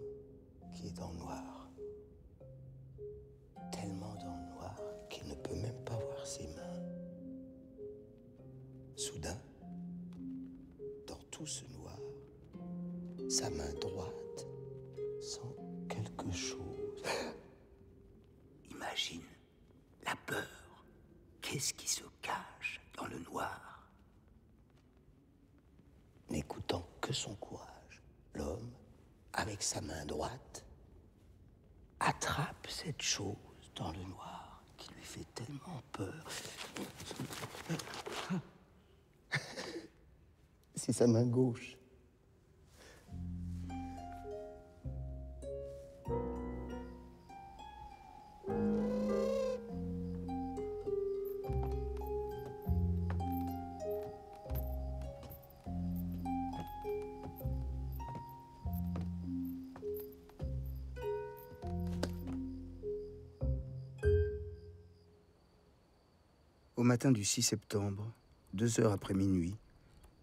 qui est dans le noir. Tellement dans le noir qu'il ne peut même pas voir ses mains. Soudain, dans tout ce noir, sa main droite sent quelque chose. Imagine la peur. Qu'est-ce qui se cache dans le noir? N'écoutant que son courage, l'homme, avec sa main droite, attrape cette chose dans le noir qui lui fait tellement peur. C'est sa main gauche. matin du 6 septembre, 2 heures après minuit,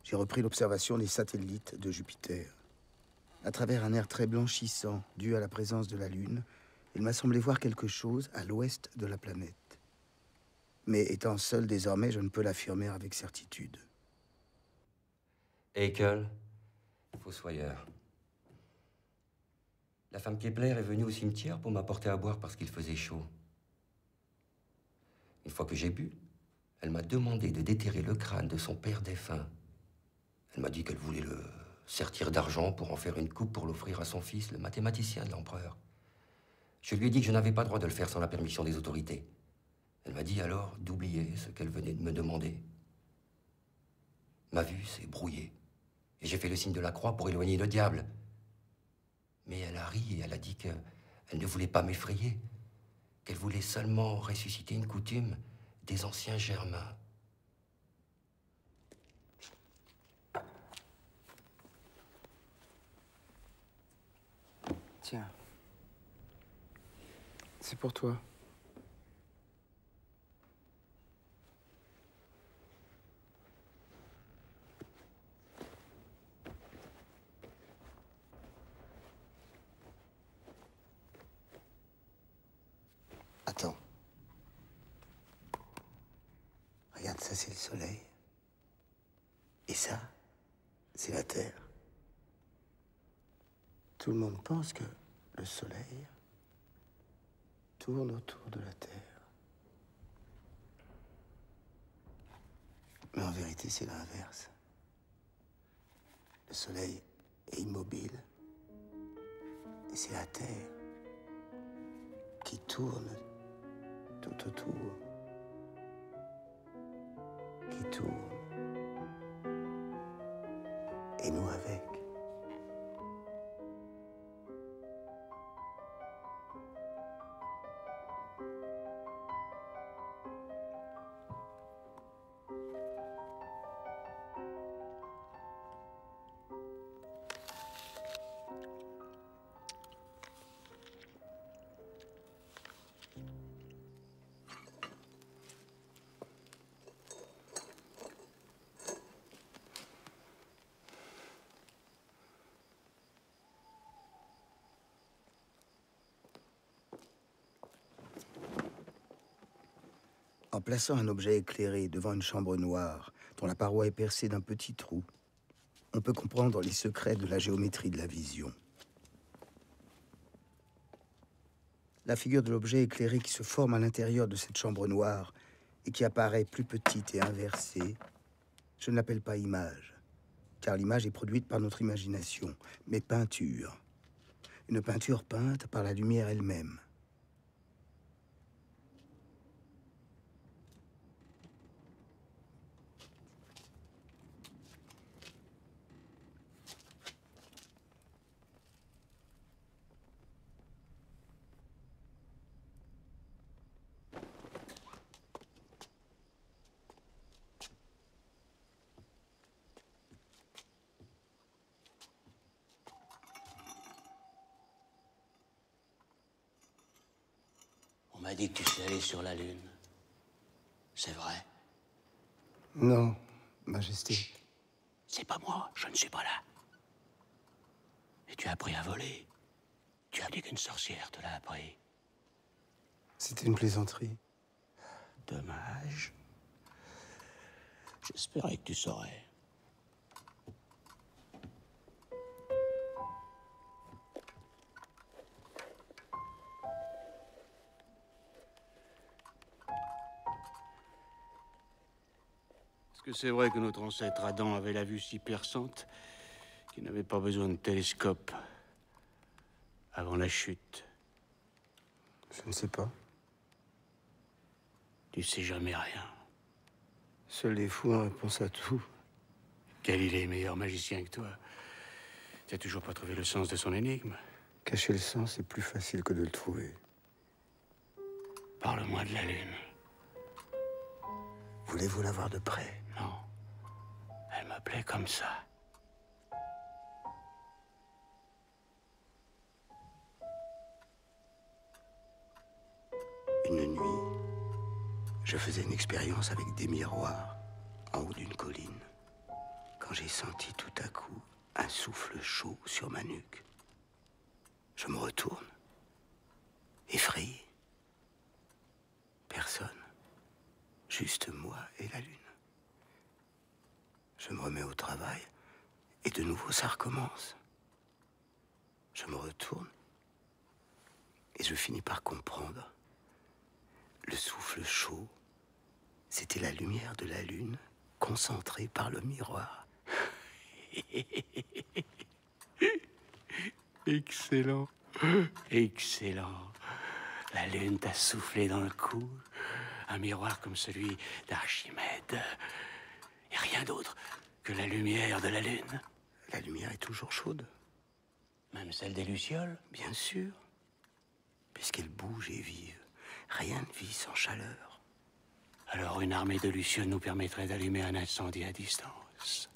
j'ai repris l'observation des satellites de Jupiter. À travers un air très blanchissant, dû à la présence de la Lune, il m'a semblé voir quelque chose à l'ouest de la planète. Mais étant seul désormais, je ne peux l'affirmer avec certitude. Haeckel, fossoyeur. La femme Kepler est venue au cimetière pour m'apporter à boire parce qu'il faisait chaud. Une fois que j'ai bu, elle m'a demandé de déterrer le crâne de son père défunt. Elle m'a dit qu'elle voulait le sertir d'argent pour en faire une coupe pour l'offrir à son fils, le mathématicien de l'empereur. Je lui ai dit que je n'avais pas droit de le faire sans la permission des autorités. Elle m'a dit alors d'oublier ce qu'elle venait de me demander. Ma vue s'est brouillée et j'ai fait le signe de la croix pour éloigner le diable. Mais elle a ri et elle a dit qu'elle ne voulait pas m'effrayer, qu'elle voulait seulement ressusciter une coutume des anciens Germains. Tiens. C'est pour toi. Attends. Regarde, ça c'est le soleil. Et ça, c'est la Terre. Tout le monde pense que le soleil tourne autour de la Terre. Mais en vérité, c'est l'inverse. Le soleil est immobile. Et c'est la Terre qui tourne tout autour. Qui tourne. Et nous avec. En plaçant un objet éclairé devant une chambre noire, dont la paroi est percée d'un petit trou, on peut comprendre les secrets de la géométrie de la vision. La figure de l'objet éclairé qui se forme à l'intérieur de cette chambre noire et qui apparaît plus petite et inversée, je ne l'appelle pas image, car l'image est produite par notre imagination, mais peinture. Une peinture peinte par la lumière elle-même. On m'a dit que tu suis allé sur la Lune. C'est vrai? Non, Majesté. C'est pas moi, je ne suis pas là. Et tu as appris à voler. Tu as dit qu'une sorcière te l'a appris. C'était une plaisanterie. Dommage. J'espérais que tu saurais. Est-ce que c'est vrai que notre ancêtre Adam avait la vue si perçante qu'il n'avait pas besoin de télescope avant la chute? Je ne sais pas. Tu sais jamais rien. Seuls les fous ont réponse à tout. Galilée est meilleur magicien que toi. Tu n'as toujours pas trouvé le sens de son énigme. Cacher le sens est plus facile que de le trouver. Parle-moi de la Lune. Voulez-vous la voir de près? Non. Elle m'appelait comme ça. Une nuit, Je faisais une expérience avec des miroirs en haut d'une colline, quand j'ai senti tout à coup un souffle chaud sur ma nuque. Je me retourne, effrayé. Personne, juste moi et la lune. Je me remets au travail, et de nouveau ça recommence. Je me retourne, et je finis par comprendre. Le souffle chaud, c'était la lumière de la lune concentrée par le miroir. Excellent. Excellent. La lune t'a soufflé dans le cou. Un miroir comme celui d'Archimède. Et rien d'autre que la lumière de la lune. La lumière est toujours chaude. Même celle des lucioles? Bien sûr. Puisqu'elle bouge et vive. Rien ne vit sans chaleur. Alors une armée de lucioles nous permettrait d'allumer un incendie à distance.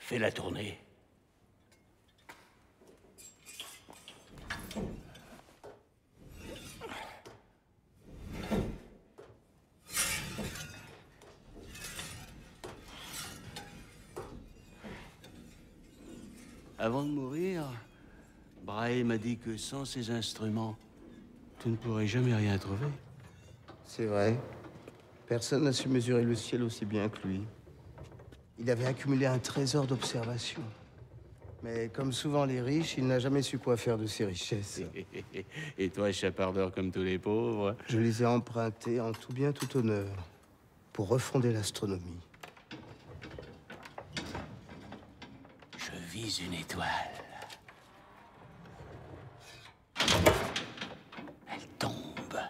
Fais la tournée. Avant de mourir, Brahe m'a dit que sans ces instruments, tu ne pourrais jamais rien trouver. C'est vrai. Personne n'a su mesurer le ciel aussi bien que lui. Il avait accumulé un trésor d'observation. Mais comme souvent les riches, il n'a jamais su quoi faire de ses richesses. Et toi, chapardeur comme tous les pauvres? Je les ai empruntés en tout bien, tout honneur, pour refonder l'astronomie. Je vise une étoile. Elle tombe.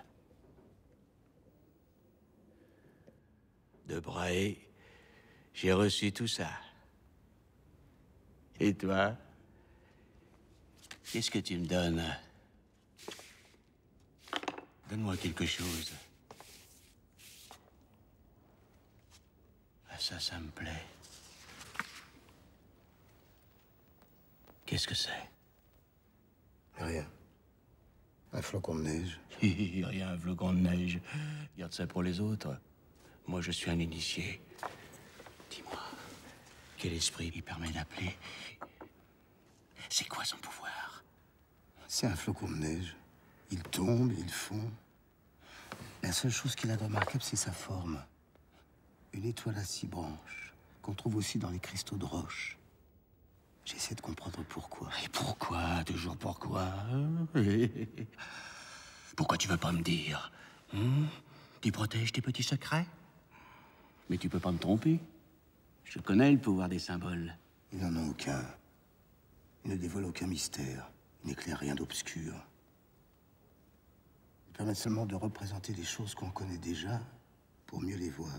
De Brahe, j'ai reçu tout ça. Et toi? Qu'est-ce que tu me donnes? Donne-moi quelque chose. Ah, ça me plaît. Qu'est-ce que c'est? Rien. Un flocon de neige. Rien, un flocon de neige. Garde ça pour les autres. Moi, je suis un initié. Dis-moi, quel esprit lui permet d'appeler? C'est quoi son pouvoir? C'est un flocon de neige. Il tombe, il fond. La seule chose qu'il a de remarquable, c'est sa forme. Une étoile à 6 branches, qu'on trouve aussi dans les cristaux de roche. J'essaie de comprendre pourquoi. Et pourquoi? Toujours pourquoi? Pourquoi tu veux pas me dire? Tu protèges tes petits secrets? Mais tu peux pas me tromper. Je connais le pouvoir des symboles. Il n'en a aucun. Il ne dévoile aucun mystère. Il n'éclaire rien d'obscur. Il permet seulement de représenter les choses qu'on connaît déjà pour mieux les voir.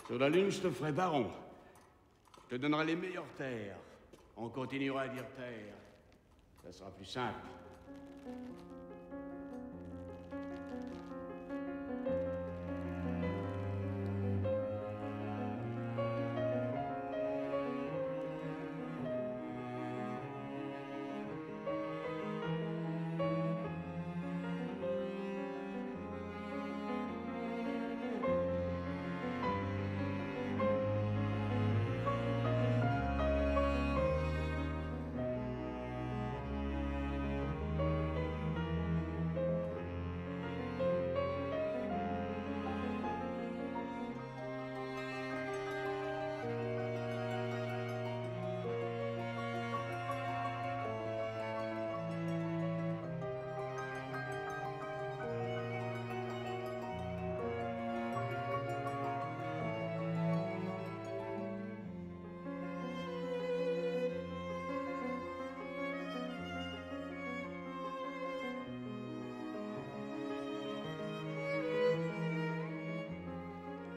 Sur la Lune, je te ferai baron. Je te donnerai les meilleures terres. On continuera à dire terre. Ça sera plus simple.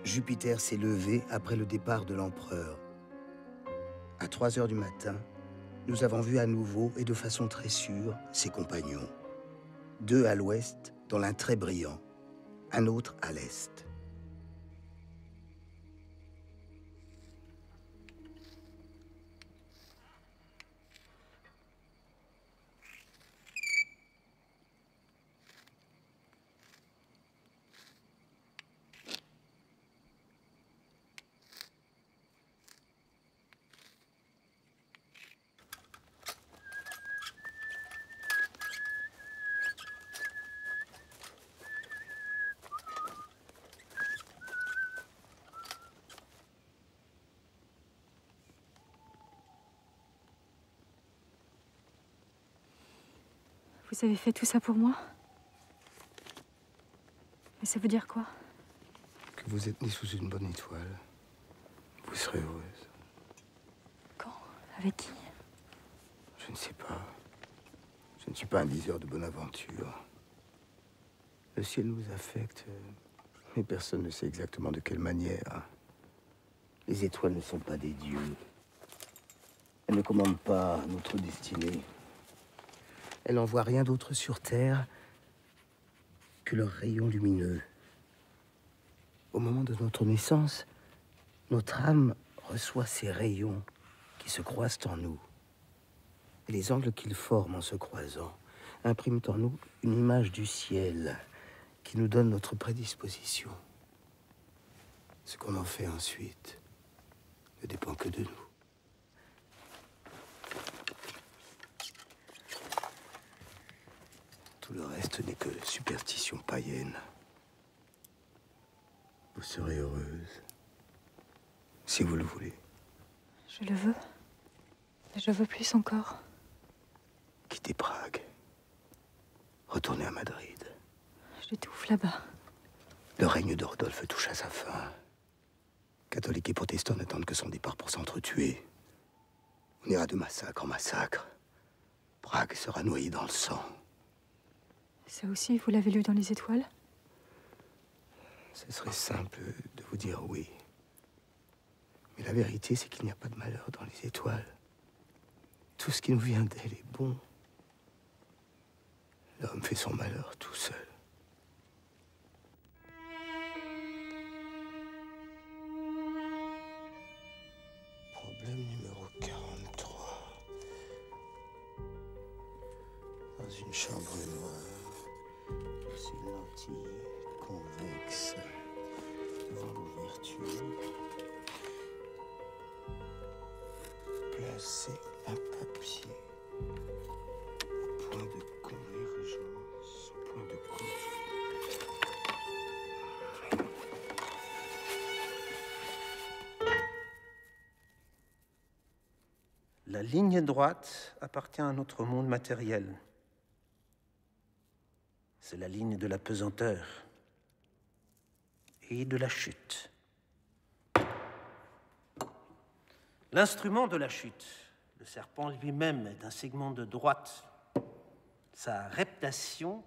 Jupiter s'est levé après le départ de l'empereur. À 3 heures du matin, nous avons vu à nouveau, et de façon très sûre, ses compagnons. 2 à l'ouest, dans l'un très brillant, un autre à l'est. Vous avez fait tout ça pour moi? Mais ça veut dire quoi? Que vous êtes née sous une bonne étoile. Vous serez heureuse. Quand? Avec qui? Je ne sais pas. Je ne suis pas un diseur de bonne aventure. Le ciel nous affecte, mais personne ne sait exactement de quelle manière. Les étoiles ne sont pas des dieux. Elles ne commandent pas notre destinée. Elle n'envoie rien d'autre sur Terre que leurs rayons lumineux. Au moment de notre naissance, notre âme reçoit ces rayons qui se croisent en nous. Et les angles qu'ils forment en se croisant impriment en nous une image du ciel qui nous donne notre prédisposition. Ce qu'on en fait ensuite ne dépend que de nous. Tout le reste n'est que superstition païenne. Vous serez heureuse, si vous le voulez. Je le veux. Mais je veux plus encore. Quittez Prague. Retournez à Madrid. J'étouffe là-bas. Le règne de Rodolphe touche à sa fin. Catholiques et protestants n'attendent que son départ pour s'entretuer. On ira de massacre en massacre. Prague sera noyée dans le sang. Ça aussi, vous l'avez lu dans les étoiles? Ce serait simple de vous dire oui. Mais la vérité, c'est qu'il n'y a pas de malheur dans les étoiles. Tout ce qui nous vient d'elle est bon. L'homme fait son malheur tout seul. Problème numéro 43. Dans une chambre noire, c'est une lentille convexe devant l'ouverture. Placez un papier au point de convergence, au point de La ligne droite appartient à notre monde matériel. C'est la ligne de la pesanteur et de la chute. L'instrument de la chute, le serpent lui-même, est un segment de droite. Sa reptation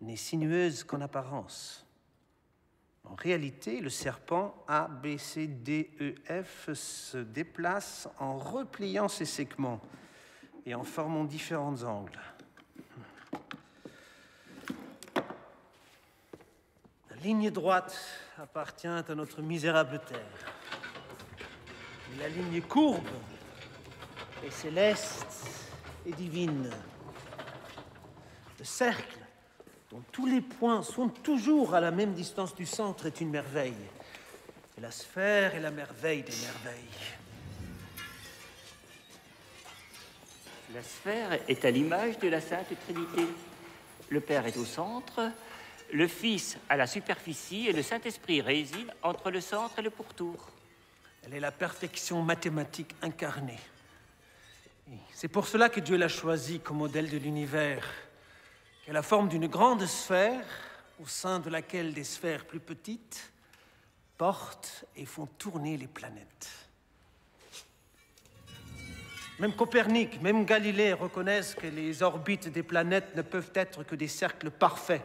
n'est sinueuse qu'en apparence. En réalité, le serpent A, B, C, D, E, F se déplace en repliant ses segments et en formant différents angles. La ligne droite appartient à notre misérable terre. La ligne courbe est céleste et divine. Le cercle, dont tous les points sont toujours à la même distance du centre, est une merveille. Et la sphère est la merveille des merveilles. La sphère est à l'image de la Sainte Trinité. Le Père est au centre, le Fils à la superficie et le Saint-Esprit réside entre le centre et le pourtour. Elle est la perfection mathématique incarnée. C'est pour cela que Dieu l'a choisie comme modèle de l'univers, qui a la forme d'une grande sphère, au sein de laquelle des sphères plus petites portent et font tourner les planètes. Même Copernic, même Galilée reconnaissent que les orbites des planètes ne peuvent être que des cercles parfaits.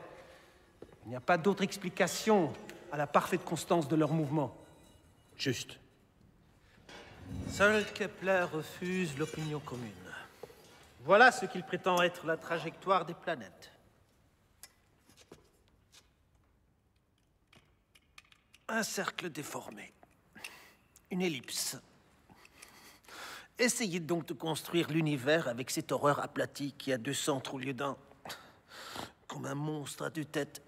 Il n'y a pas d'autre explication à la parfaite constance de leurs mouvements. Juste. Seul Kepler refuse l'opinion commune. Voilà ce qu'il prétend être la trajectoire des planètes. Un cercle déformé. Une ellipse. Essayez donc de construire l'univers avec cette horreur aplatie qui a 2 centres au lieu d'un. Comme un monstre à 2 têtes.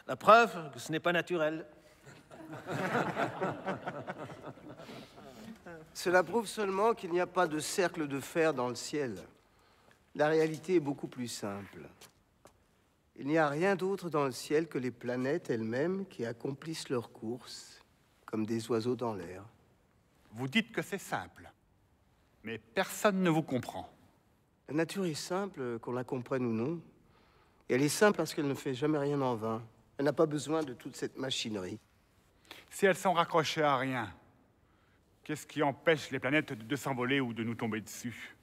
La preuve que ce n'est pas naturel. Cela prouve seulement qu'il n'y a pas de cercle de fer dans le ciel. La réalité est beaucoup plus simple. Il n'y a rien d'autre dans le ciel que les planètes elles-mêmes qui accomplissent leur course, comme des oiseaux dans l'air. Vous dites que c'est simple, mais personne ne vous comprend. La nature est simple, qu'on la comprenne ou non. Et elle est simple parce qu'elle ne fait jamais rien en vain. Elle n'a pas besoin de toute cette machinerie. Si elles sont raccrochées à rien, qu'est-ce qui empêche les planètes de s'envoler ou de nous tomber dessus?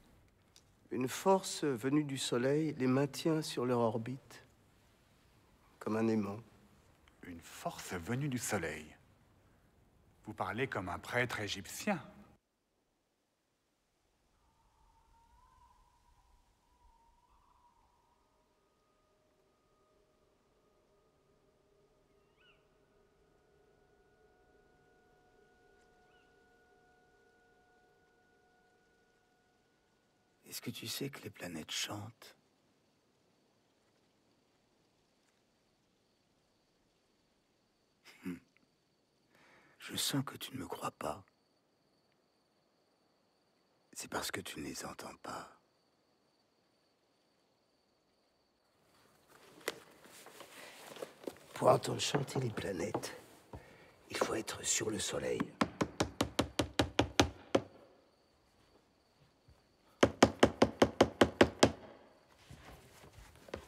Une force venue du Soleil les maintient sur leur orbite, comme un aimant. Une force venue du Soleil? Vous parlez comme un prêtre égyptien. Est-ce que tu sais que les planètes chantent? Je sens que tu ne me crois pas. C'est parce que tu ne les entends pas. Pour entendre chanter les planètes, il faut être sur le Soleil.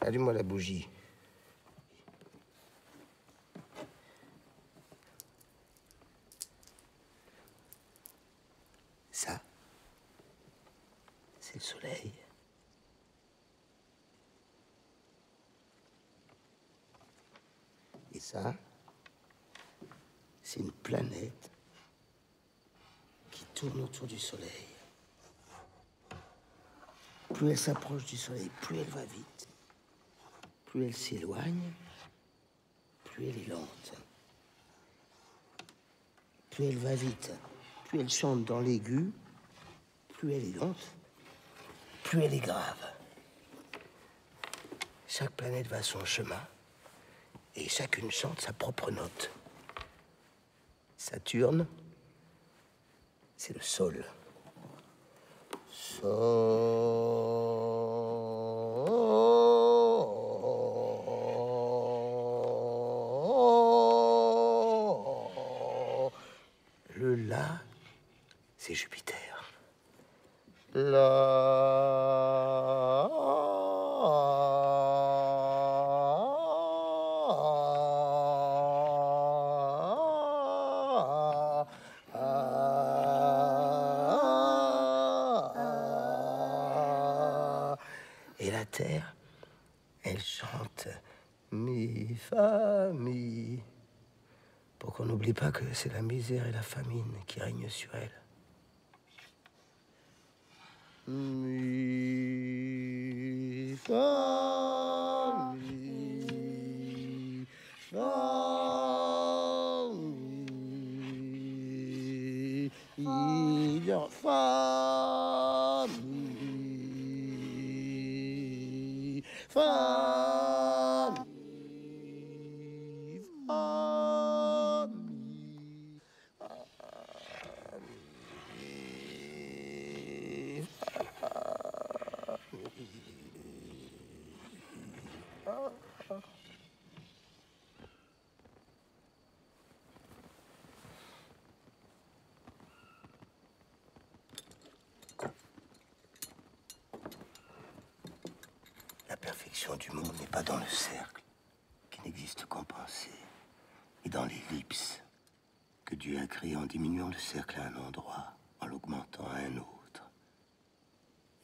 Allume-moi la bougie. Ça, c'est le Soleil. Et ça, c'est une planète qui tourne autour du Soleil. Plus elle s'approche du Soleil, plus elle va vite. Plus elle s'éloigne, plus elle est lente. Plus elle va vite, plus elle chante dans l'aigu, plus elle est lente, plus elle est grave. Chaque planète va son chemin et chacune chante sa propre note. Saturne, c'est le sol. Le La, c'est Jupiter. Et la Terre, elle chante mi, fa, mi. Pour qu'on n'oublie pas que c'est la misère et la famine qui règnent sur elle. Mi, fa, mi, fa, mi, fa, mi, fa, mi, fa, La perfection du monde n'est pas dans le cercle, qui n'existe qu'en pensée, et dans l'ellipse, que Dieu a créé en diminuant le cercle à un endroit, en l'augmentant à un autre,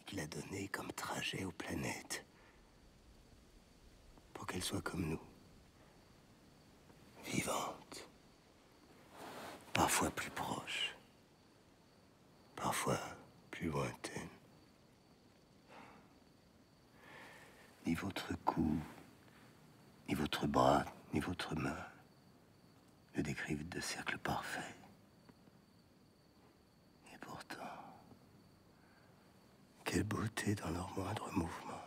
et qu'il a donné comme trajet aux planètes, pour qu'elles soient comme nous, vivantes, pas parfois plus proche, parfois plus lointaine. Ni votre cou, ni votre bras, ni votre main ne décrivent de cercle parfait. Et pourtant, quelle beauté dans leur moindre mouvement.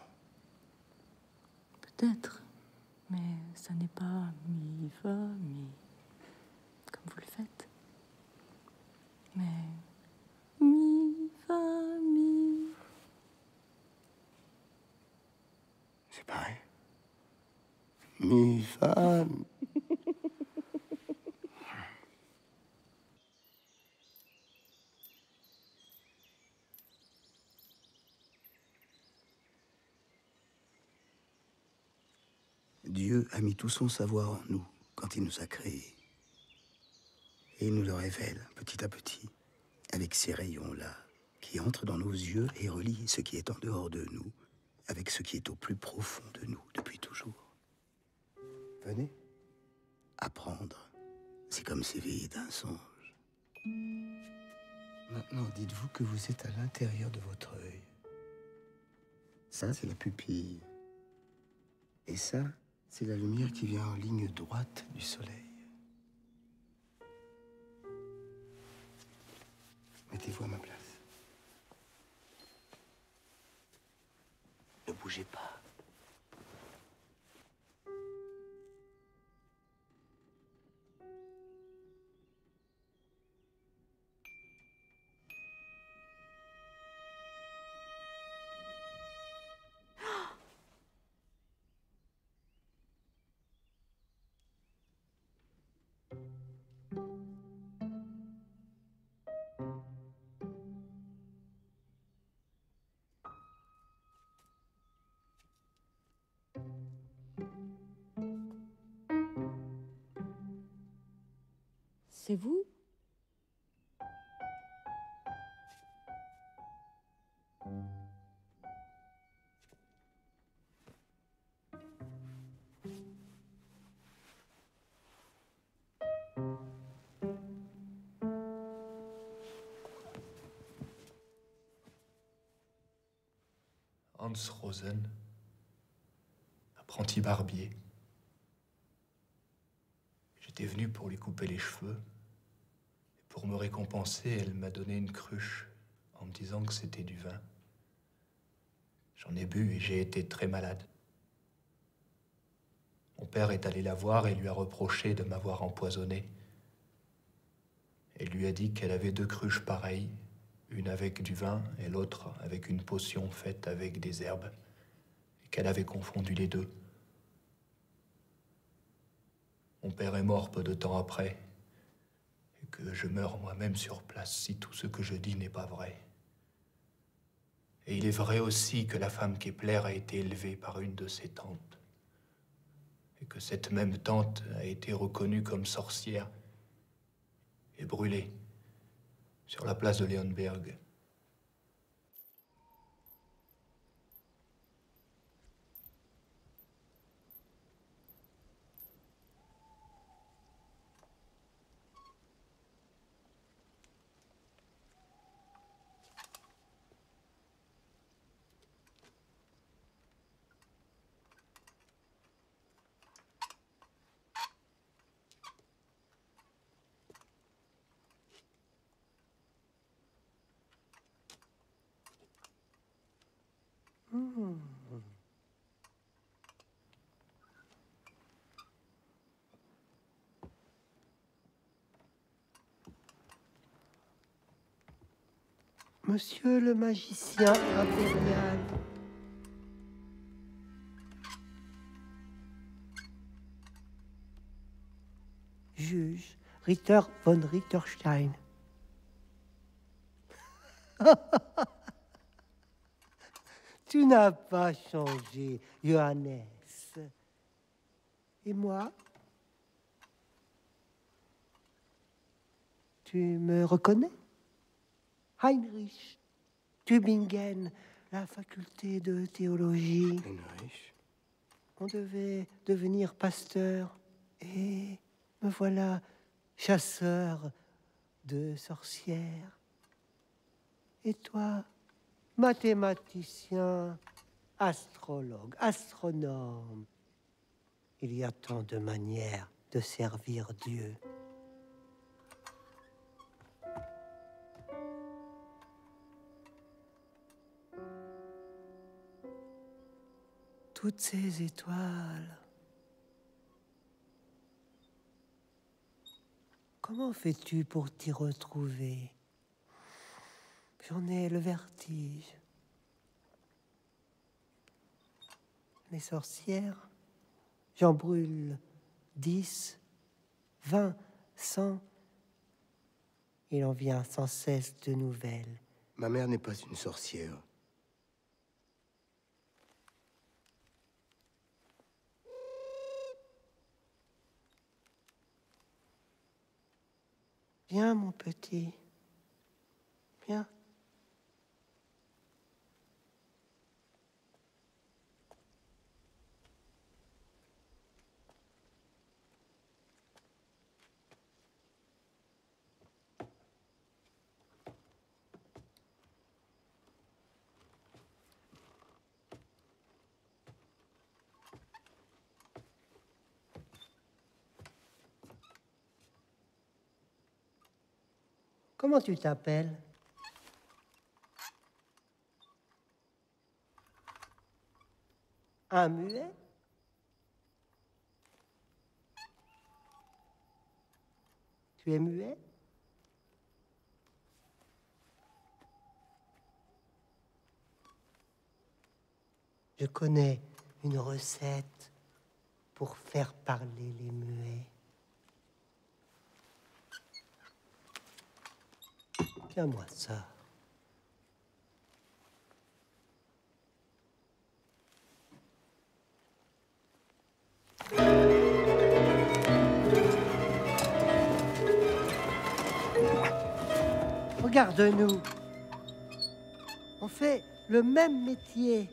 Peut-être, mais ça n'est pas mi, fa, mi, comme vous le faites. Mais mi, fa, mi. C'est pareil. Mi, fa, mi. Dieu a mis tout son savoir en nous quand il nous a créés. Et il nous le révèle petit à petit, avec ces rayons-là, qui entrent dans nos yeux et relient ce qui est en dehors de nous, avec ce qui est au plus profond de nous depuis toujours. Venez. Apprendre, c'est comme s'éveiller d'un songe. Maintenant, dites-vous que vous êtes à l'intérieur de votre œil. Ça, c'est la pupille. Et ça, c'est la lumière qui vient en ligne droite du soleil. Mettez-vous à ma place. Ne bougez pas. C'est vous? Hans Rosen, apprenti barbier. J'étais venu pour lui couper les cheveux. Et pour me récompenser, elle m'a donné une cruche en me disant que c'était du vin. J'en ai bu et j'ai été très malade. Mon père est allé la voir et lui a reproché de m'avoir empoisonné. Et lui a dit qu'elle avait 2 cruches pareilles, une avec du vin et l'autre avec une potion faite avec des herbes, et qu'elle avait confondu les 2. Mon père est mort peu de temps après, et que je meurs moi-même sur place si tout ce que je dis n'est pas vrai. Et il est vrai aussi que la femme Kepler a été élevée par une de ses tantes, et que cette même tante a été reconnue comme sorcière et brûlée sur la place de Leonberg. Monsieur le magicien impérial. Juge Ritter von Ritterstein. Tu n'as pas changé, Johannes. Et moi? Tu me reconnais? Heinrich Tübingen, la faculté de théologie. Heinrich. On devait devenir pasteur. Et me voilà chasseur de sorcière. Et toi, mathématicien, astrologue, astronome. Il y a tant de manières de servir Dieu. Toutes ces étoiles. Comment fais-tu pour t'y retrouver? J'en ai le vertige. Les sorcières, j'en brûle 10, 20, 100. Il en vient sans cesse de nouvelles. Ma mère n'est pas une sorcière. Viens, mon petit. Viens. Comment tu t'appelles? Un muet? Tu es muet? Je connais une recette pour faire parler les muets. Tiens-moi ça. Regarde-nous. On fait le même métier.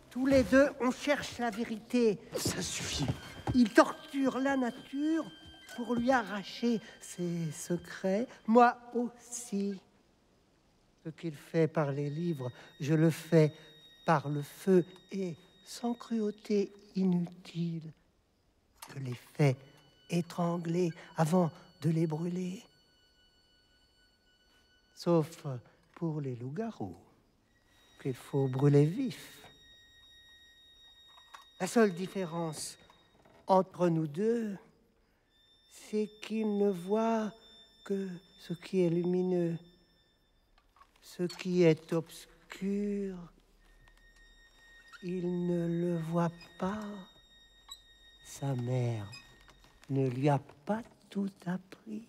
Tous les deux, on cherche la vérité. Ça suffit. Il torture la nature pour lui arracher ses secrets. Moi aussi. Ce qu'il fait par les livres, je le fais par le feu et sans cruauté inutile. Je les fais étrangler avant de les brûler. Sauf pour les loups-garous, qu'il faut brûler vif. La seule différence entre nous deux, c'est qu'il ne voit que ce qui est lumineux. Ce qui est obscur, il ne le voit pas. Sa mère ne lui a pas tout appris.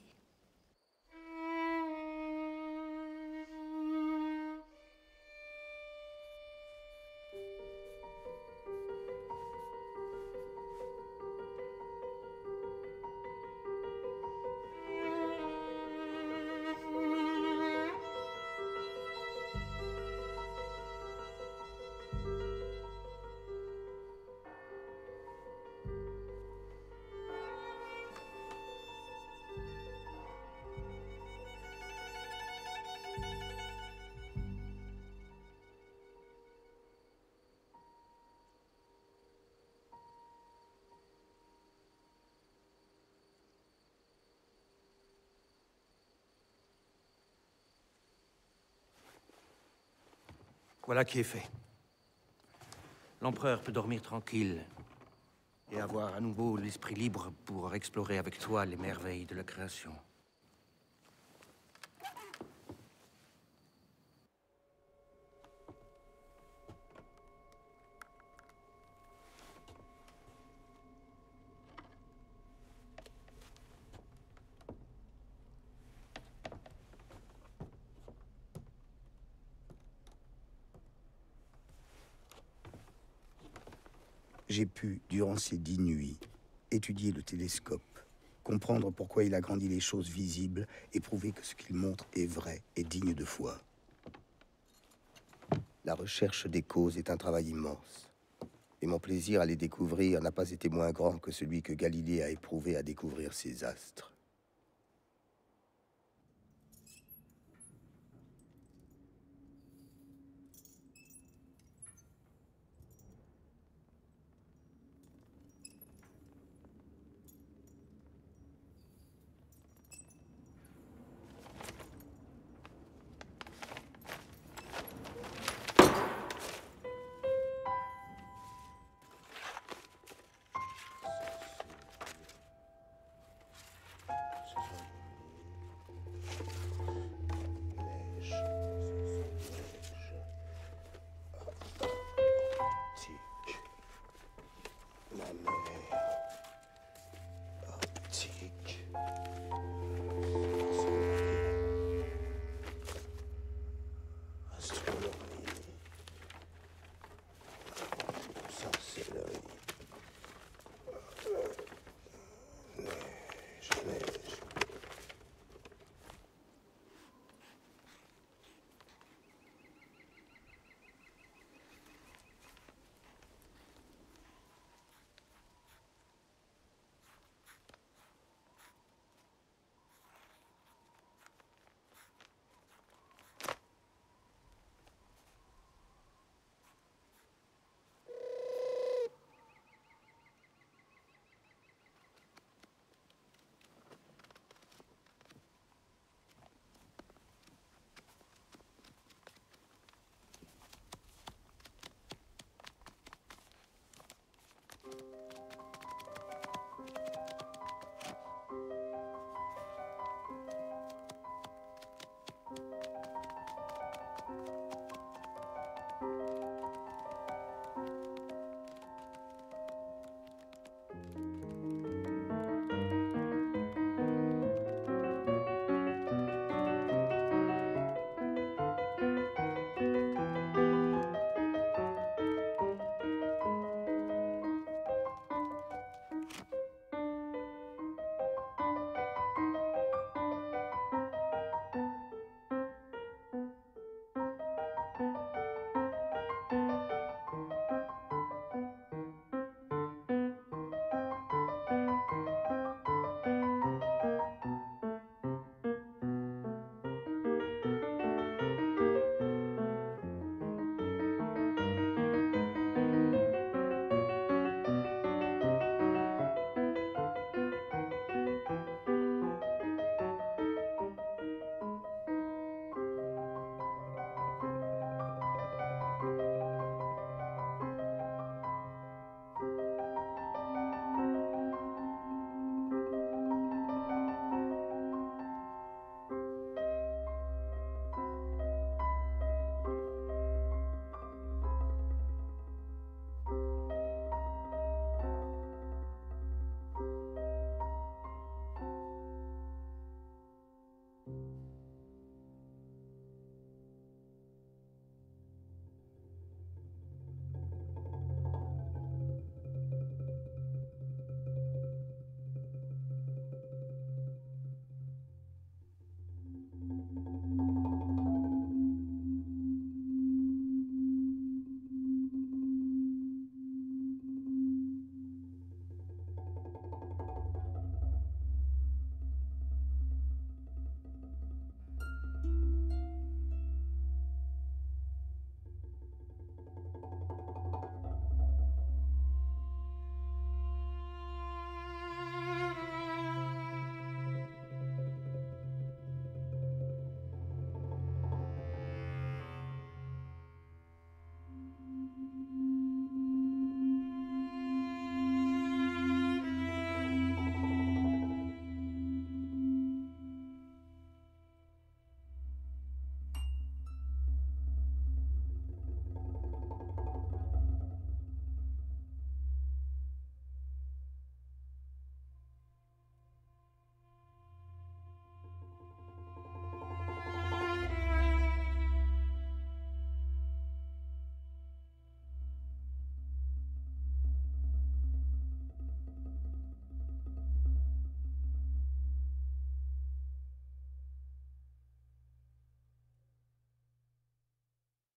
Voilà qui est fait. L'empereur peut dormir tranquille et avoir à nouveau l'esprit libre pour explorer avec toi les merveilles de la création. J'ai pu, durant ces 10 nuits, étudier le télescope, comprendre pourquoi il agrandit les choses visibles et prouver que ce qu'il montre est vrai et digne de foi. La recherche des causes est un travail immense, et mon plaisir à les découvrir n'a pas été moins grand que celui que Galilée a éprouvé à découvrir ses astres.